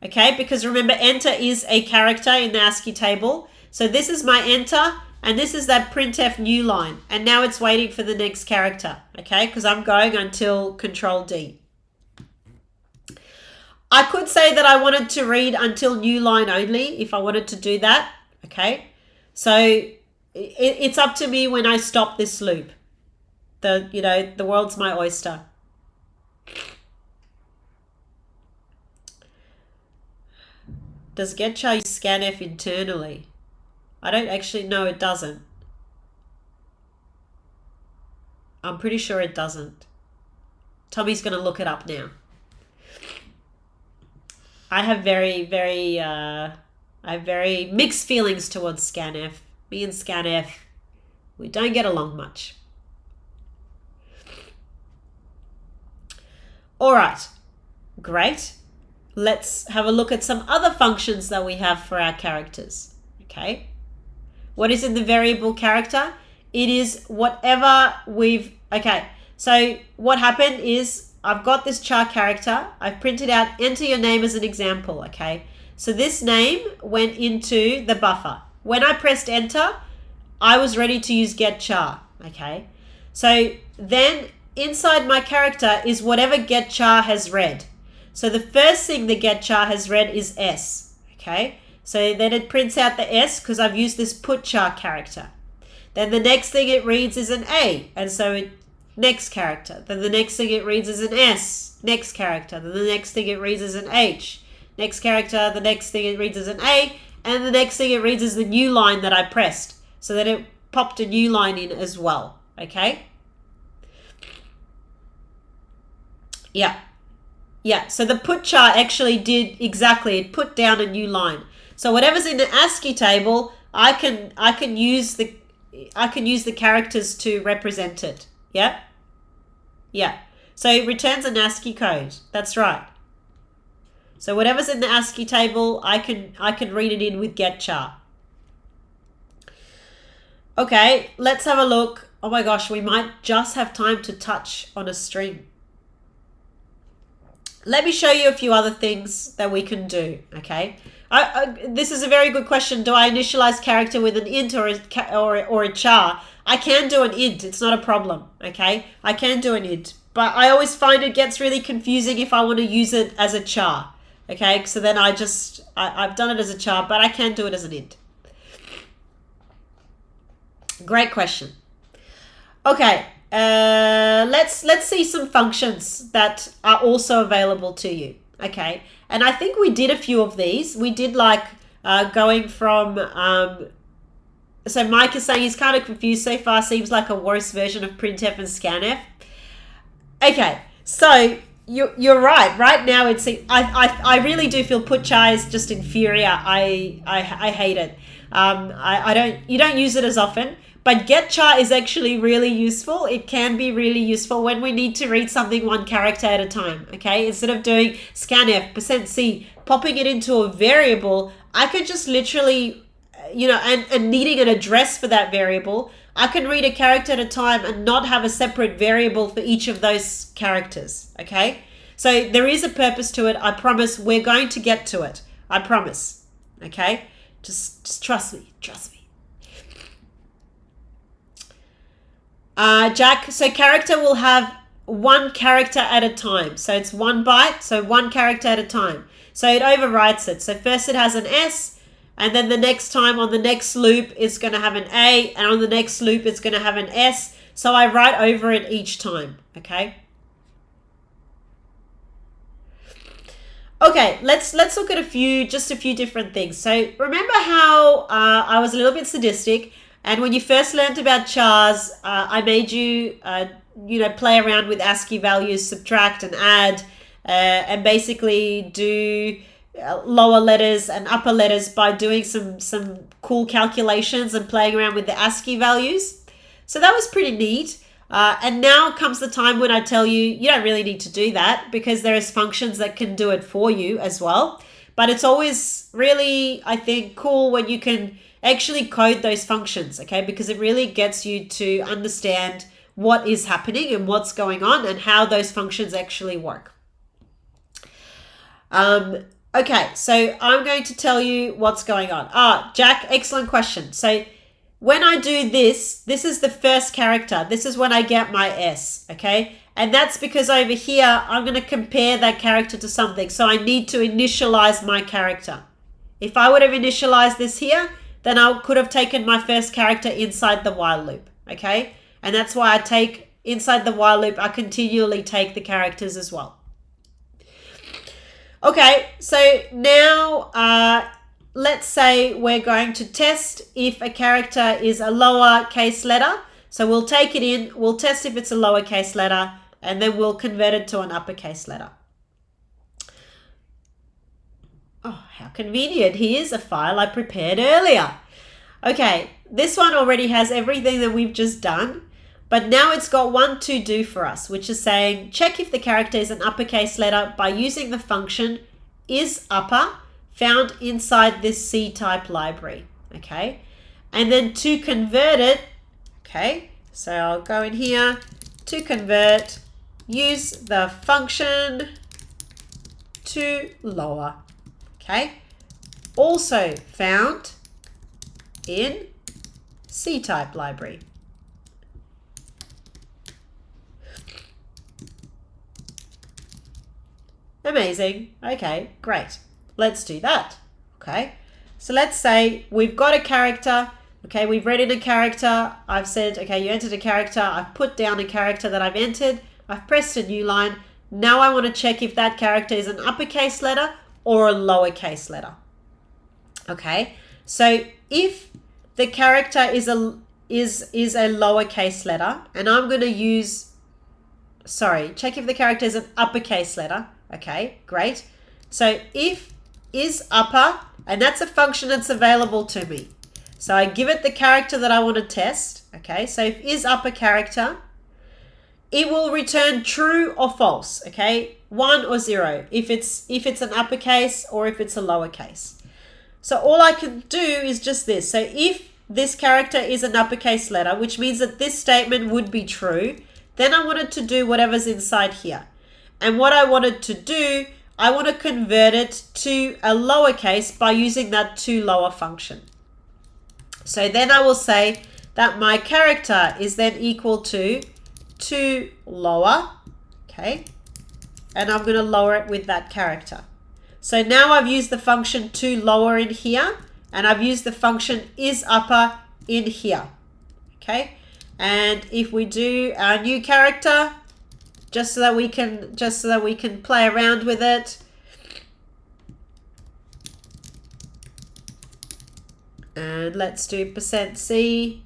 Okay, because remember enter is a character in the ASCII table. So this is my enter. And this is that printf new line. And now it's waiting for the next character. Okay, because I'm going until Control D. I could say that I wanted to read until new line only if I wanted to do that. Okay, so it's up to me when I stop this loop. The world's my oyster. Does Getchar use scanf internally? I don't actually know, it doesn't. I'm pretty sure it doesn't. Tommy's going to look it up now. I have very mixed feelings towards scanf. Me and scanf, we don't get along much. All right, great. Let's have a look at some other functions that we have for our characters. Okay. What is in the variable character? It is whatever we've... Okay, so what happened is I've got this char character. I've printed out enter your name as an example, okay? So this name went into the buffer. When I pressed enter, I was ready to use Getchar, okay? So then inside my character is whatever Getchar has read. So the first thing the Getchar has read is S, okay? So then it prints out the S because I've used this Putchar character. Then the next thing it reads is an A, and so it next character. Then the next thing it reads is an S, next character. Then the next thing it reads is an H, next character. The next thing it reads is an A, and the next thing it reads is the new line that I pressed. So that it popped a new line in as well. Okay? Yeah. Yeah, so the Putchar actually did exactly, it put down a new line. So whatever's in the ASCII table, I can use the characters to represent it. Yeah? Yeah. So it returns an ASCII code. That's right. So whatever's in the ASCII table, I can read it in with Getchar. Okay, let's have a look. Oh my gosh, we might just have time to touch on a string. Let me show you a few other things that we can do, okay? This is a very good question. Do I initialize character with an int or a char? I can do an int. It's not a problem, okay? I can do an int. But I always find it gets really confusing if I want to use it as a char, okay? So then I've done it as a char, but I can do it as an int. Great question. Okay, let's see some functions that are also available to you. Okay, and I think we did a few of these. We did like going from. So Mike is saying he's kind of confused so far. Seems like a worse version of printf and scanf. Okay, so you're right. Right now it's I really do feel Putchar is just inferior. I hate it. You don't use it as often. But Getchar is actually really useful. It can be really useful when we need to read something one character at a time, okay? Instead of doing scanf, %c, popping it into a variable, I could just literally, and needing an address for that variable, I can read a character at a time and not have a separate variable for each of those characters, okay? So there is a purpose to it. I promise we're going to get to it. I promise, okay? Just trust me, trust me. Jack, so character will have one character at a time. So it's 1 byte, so one character at a time. So it overwrites it. So first it has an S, and then the next time on the next loop it's going to have an A, and on the next loop it's going to have an S. So I write over it each time, okay? Okay, let's look at a few different things. So remember how I was a little bit sadistic. And when you first learned about chars, I made you, play around with ASCII values, subtract and add, and basically do lower letters and upper letters by doing some cool calculations and playing around with the ASCII values. So that was pretty neat. And now comes the time when I tell you, you don't really need to do that because there's functions that can do it for you as well. But it's always really, I think, cool when you can actually code those functions, okay? Because it really gets you to understand what is happening and what's going on and how those functions actually work. Okay, so I'm going to tell you what's going on. Jack, excellent question. So when I do this is the first character. This is when I get my S, okay? And that's because over here, I'm going to compare that character to something. So I need to initialize my character. If I would have initialized this here, then I could have taken my first character inside the while loop, okay? And that's why I take, inside the while loop, I continually take the characters as well. Okay, so now let's say we're going to test if a character is a lowercase letter. So we'll take it in, we'll test if it's a lowercase letter, and then we'll convert it to an uppercase letter. Oh, how convenient. Here's a file I prepared earlier. Okay, this one already has everything that we've just done, but now it's got one to do for us, which is saying check if the character is an uppercase letter by using the function isUpper found inside this C-type library, okay? And then to convert it, okay, so I'll go in here, to convert, use the function ToLower. Okay, also found in C-type library. Amazing. Okay, great. Let's do that. Okay, so let's say we've got a character. Okay, we've read in a character. I've said, okay, you entered a character. I've put down a character that I've entered. I've pressed a new line. Now I want to check if that character is an uppercase letter or a lowercase letter. Okay, so if the character is a lowercase letter, and I'm going to use, check if the character is an uppercase letter. Okay, great. So if isUpper, and that's a function that's available to me. So I give it the character that I want to test. Okay, so if is upper character, it will return true or false. Okay, 1 or 0 if it's an uppercase or if it's a lowercase. So all I can do is just this. So if this character is an uppercase letter, which means that this statement would be true, then I wanted to do whatever's inside here. And what I wanted to do, I want to convert it to a lowercase by using that ToLower function. So then I will say that my character is then equal to ToLower, okay? And I'm going to lower it with that character. So now I've used the function ToLower in here, and I've used the function isUpper in here, okay? And if we do our new character, just so that we can play around with it. And let's do %C.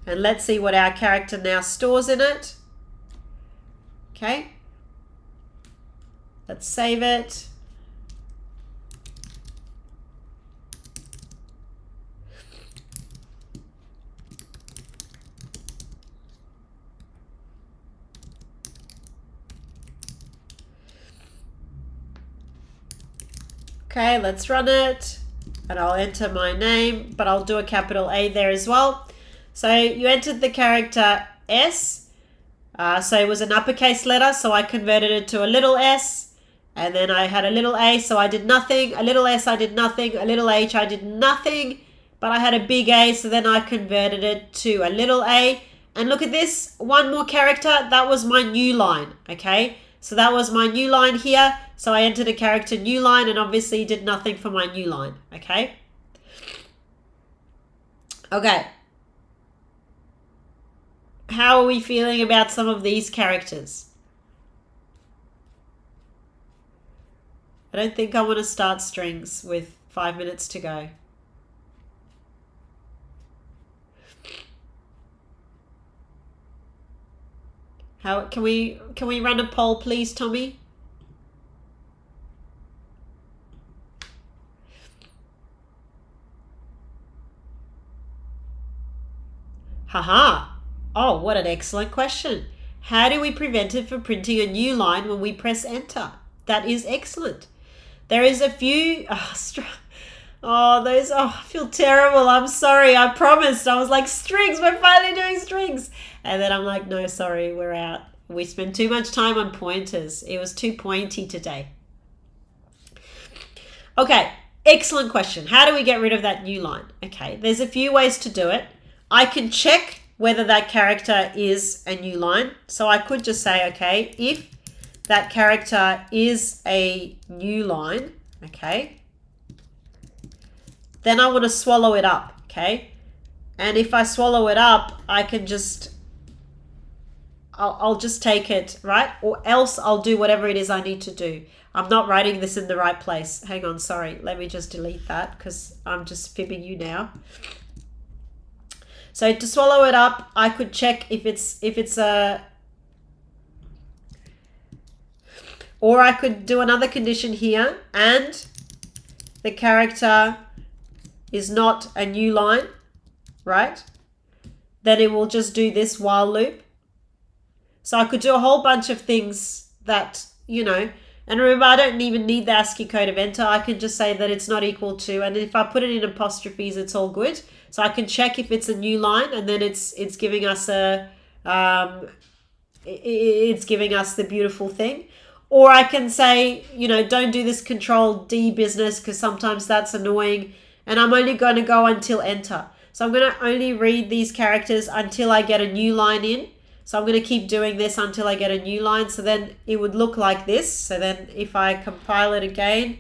And let's see what our character now stores in it. Okay. Let's save it. Okay, let's run it, and I'll enter my name, but I'll do a capital A there as well. So you entered the character S, so it was an uppercase letter, so I converted it to a little s, and then I had a little a, so I did nothing, a little s, I did nothing, a little h, I did nothing, but I had a big A, so then I converted it to a little a, and look at this, one more character, that was my new line, okay? So that was my new line here. So I entered a character new line and obviously did nothing for my new line. Okay. Okay. How are we feeling about some of these characters? I don't think I want to start strings with 5 minutes to go. How can we run a poll, please, Tommy? Haha. Oh, what an excellent question. How do we prevent it from printing a new line when we press enter? That is excellent. There is a few I feel terrible. I'm sorry. I promised. I was like, strings, we're finally doing strings. And then I'm like, no, sorry, we're out. We spent too much time on pointers. It was too pointy today. Okay, excellent question. How do we get rid of that new line? Okay, there's a few ways to do it. I can check whether that character is a new line. So I could just say, okay, if that character is a new line, okay, then I want to swallow it up, okay? And if I swallow it up, I can just, I'll just take it, right? Or else I'll do whatever it is I need to do. I'm not writing this in the right place. Hang on, sorry. Let me just delete that because I'm just fibbing you now. So to swallow it up, I could check if it's a, or I could do another condition here, and the character is not a new line, right? Then it will just do this while loop. So I could do a whole bunch of things that, you know, and remember, I don't even need the ASCII code of enter. I can just say that it's not equal to, and if I put it in apostrophes, it's all good. So I can check if it's a new line, and then it's giving us a, it's giving us the beautiful thing. Or I can say, you know, don't do this control D business because sometimes that's annoying. And I'm only going to go until enter. So I'm going to only read these characters until I get a new line in. So I'm going to keep doing this until I get a new line. So then it would look like this. So then if I compile it again,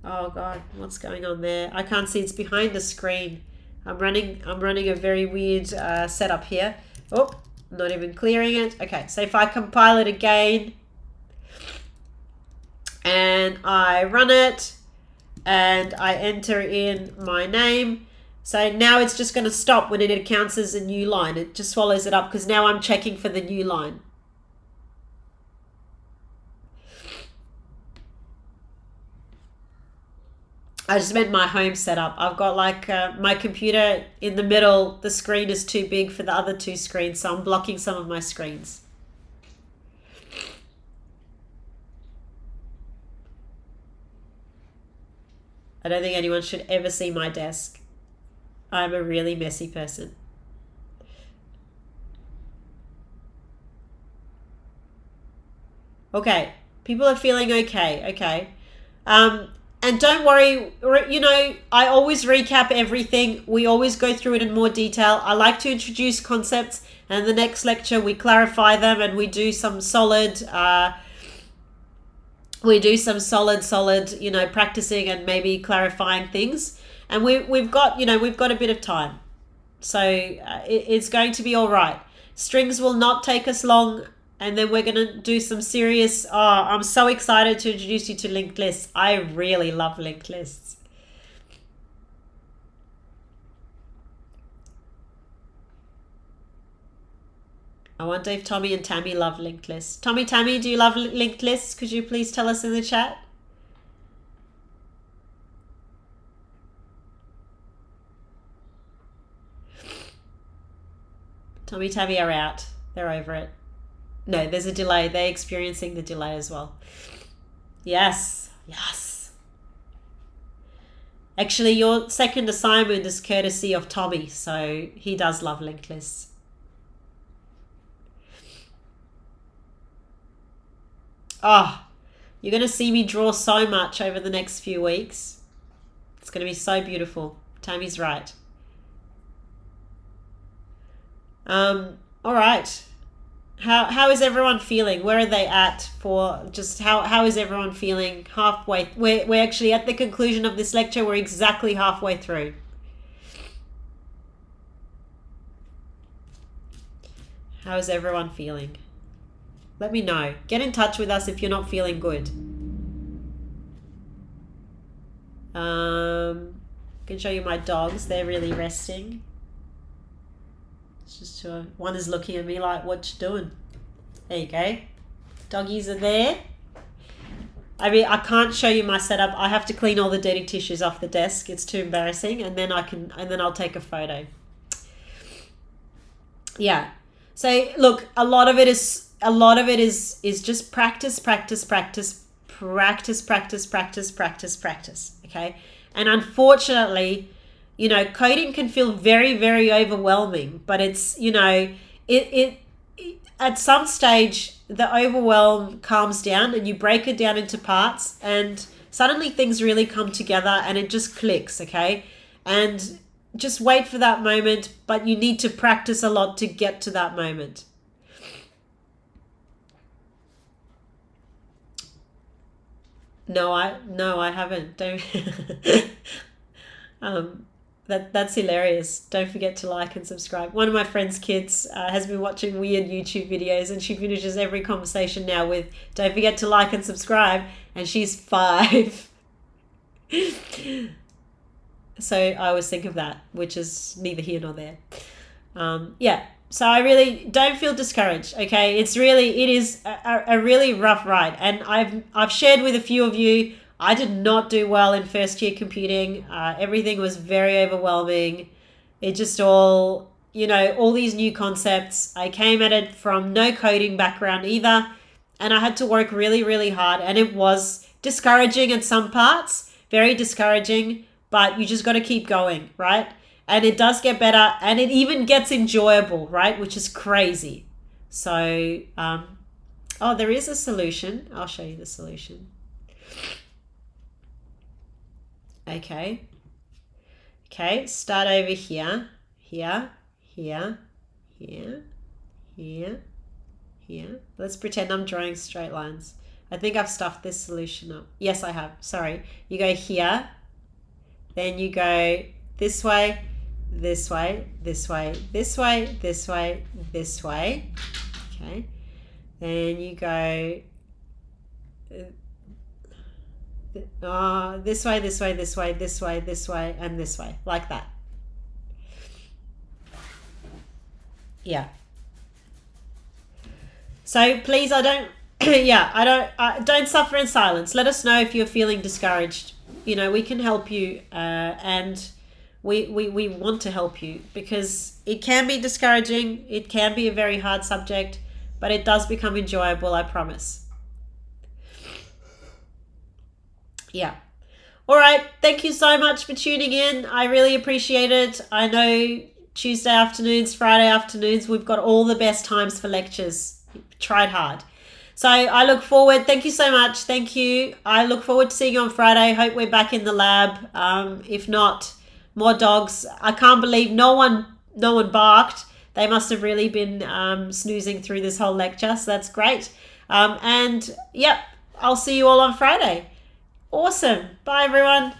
oh God, what's going on there? I can't see, it's behind the screen. I'm running a very weird setup here. Oh, not even clearing it. Okay, so if I compile it again and I run it and I enter in my name, so now it's just going to stop when it counts as a new line. It just swallows it up because now I'm checking for the new line. I just meant my home setup. I've got like my computer in the middle. The screen is too big for the other two screens, so I'm blocking some of my screens. I don't think anyone should ever see my desk. I'm a really messy person. Okay, people are feeling okay. Okay. And don't worry, you know, I always recap everything. We always go through it in more detail. I like to introduce concepts, and the next lecture we clarify them and we do some solid, you know, practicing and maybe clarifying things. And we've got, you know, we've got a bit of time. So it's going to be all right. Strings will not take us long. And then we're going to do some serious... Oh, I'm so excited to introduce you to linked lists. I really love linked lists. I wonder if Tommy and Tammy love linked lists. Tommy, Tammy, do you love linked lists? Could you please tell us in the chat? Tommy, Tammy are out. They're over it. No, there's a delay. They're experiencing the delay as well. Yes. Yes. Actually, your second assignment is courtesy of Tommy, so he does love linked lists. Oh, you're going to see me draw so much over the next few weeks. It's going to be so beautiful. Tammy's right. All right. How is everyone feeling? Where are they at for just how is everyone feeling halfway? We're actually at the conclusion of this lecture. We're exactly halfway through. How is everyone feeling? Let me know. Get in touch with us if you're not feeling good. I can show you my dogs. They're really resting. Just one is looking at me like, what you doing? There you go. Doggies are there. I mean, I can't show you my setup. I have to clean all the dirty tissues off the desk. It's too embarrassing, and then I'll take a photo. Yeah. So look, a lot of it is just practice. Okay, and unfortunately, you know, coding can feel very, very overwhelming, but it's, you know, it at some stage the overwhelm calms down and you break it down into parts and suddenly things really come together and it just clicks, okay? And just wait for that moment, but you need to practice a lot to get to that moment. No, I haven't. Don't That's hilarious. Don't forget to like and subscribe. One of my friend's kids has been watching weird YouTube videos and she finishes every conversation now with, don't forget to like and subscribe, and she's 5. So I always think of that, which is neither here nor there. Yeah, so I really don't feel discouraged, okay? It is a really rough ride, and I've shared with a few of you, I did not do well in first year computing. Everything was very overwhelming. It just all, you know, all these new concepts. I came at it from no coding background either, and I had to work really, really hard, and it was discouraging in some parts, very discouraging, but you just got to keep going, right? And it does get better, and it even gets enjoyable, right? Which is crazy. So, oh, there is a solution. I'll show you the solution. Okay, start over here, here. Let's pretend I'm drawing straight lines. I think I've stuffed this solution up. Yes, I have. Sorry. You go here, then you go this way, this way, this way, this way, this way, this way. Okay. Then you go this way, this way, this way, this way, this way, and this way, like that. Yeah. So please, don't suffer in silence. Let us know if you're feeling discouraged. you know, we can help you, and we want to help you, because it can be discouraging, it can be a very hard subject, but it does become enjoyable, I promise. Yeah. All right, thank you so much for tuning in. I really appreciate it. I know Tuesday afternoons, Friday afternoons, we've got all the best times for lectures. Tried hard. So I look forward. Thank you so much. Thank you. I look forward to seeing you on Friday. Hope we're back in the lab. If not, more dogs. I can't believe no one barked. They must have really been snoozing through this whole lecture. So that's great. And yep, I'll see you all on Friday. Awesome. Bye, everyone.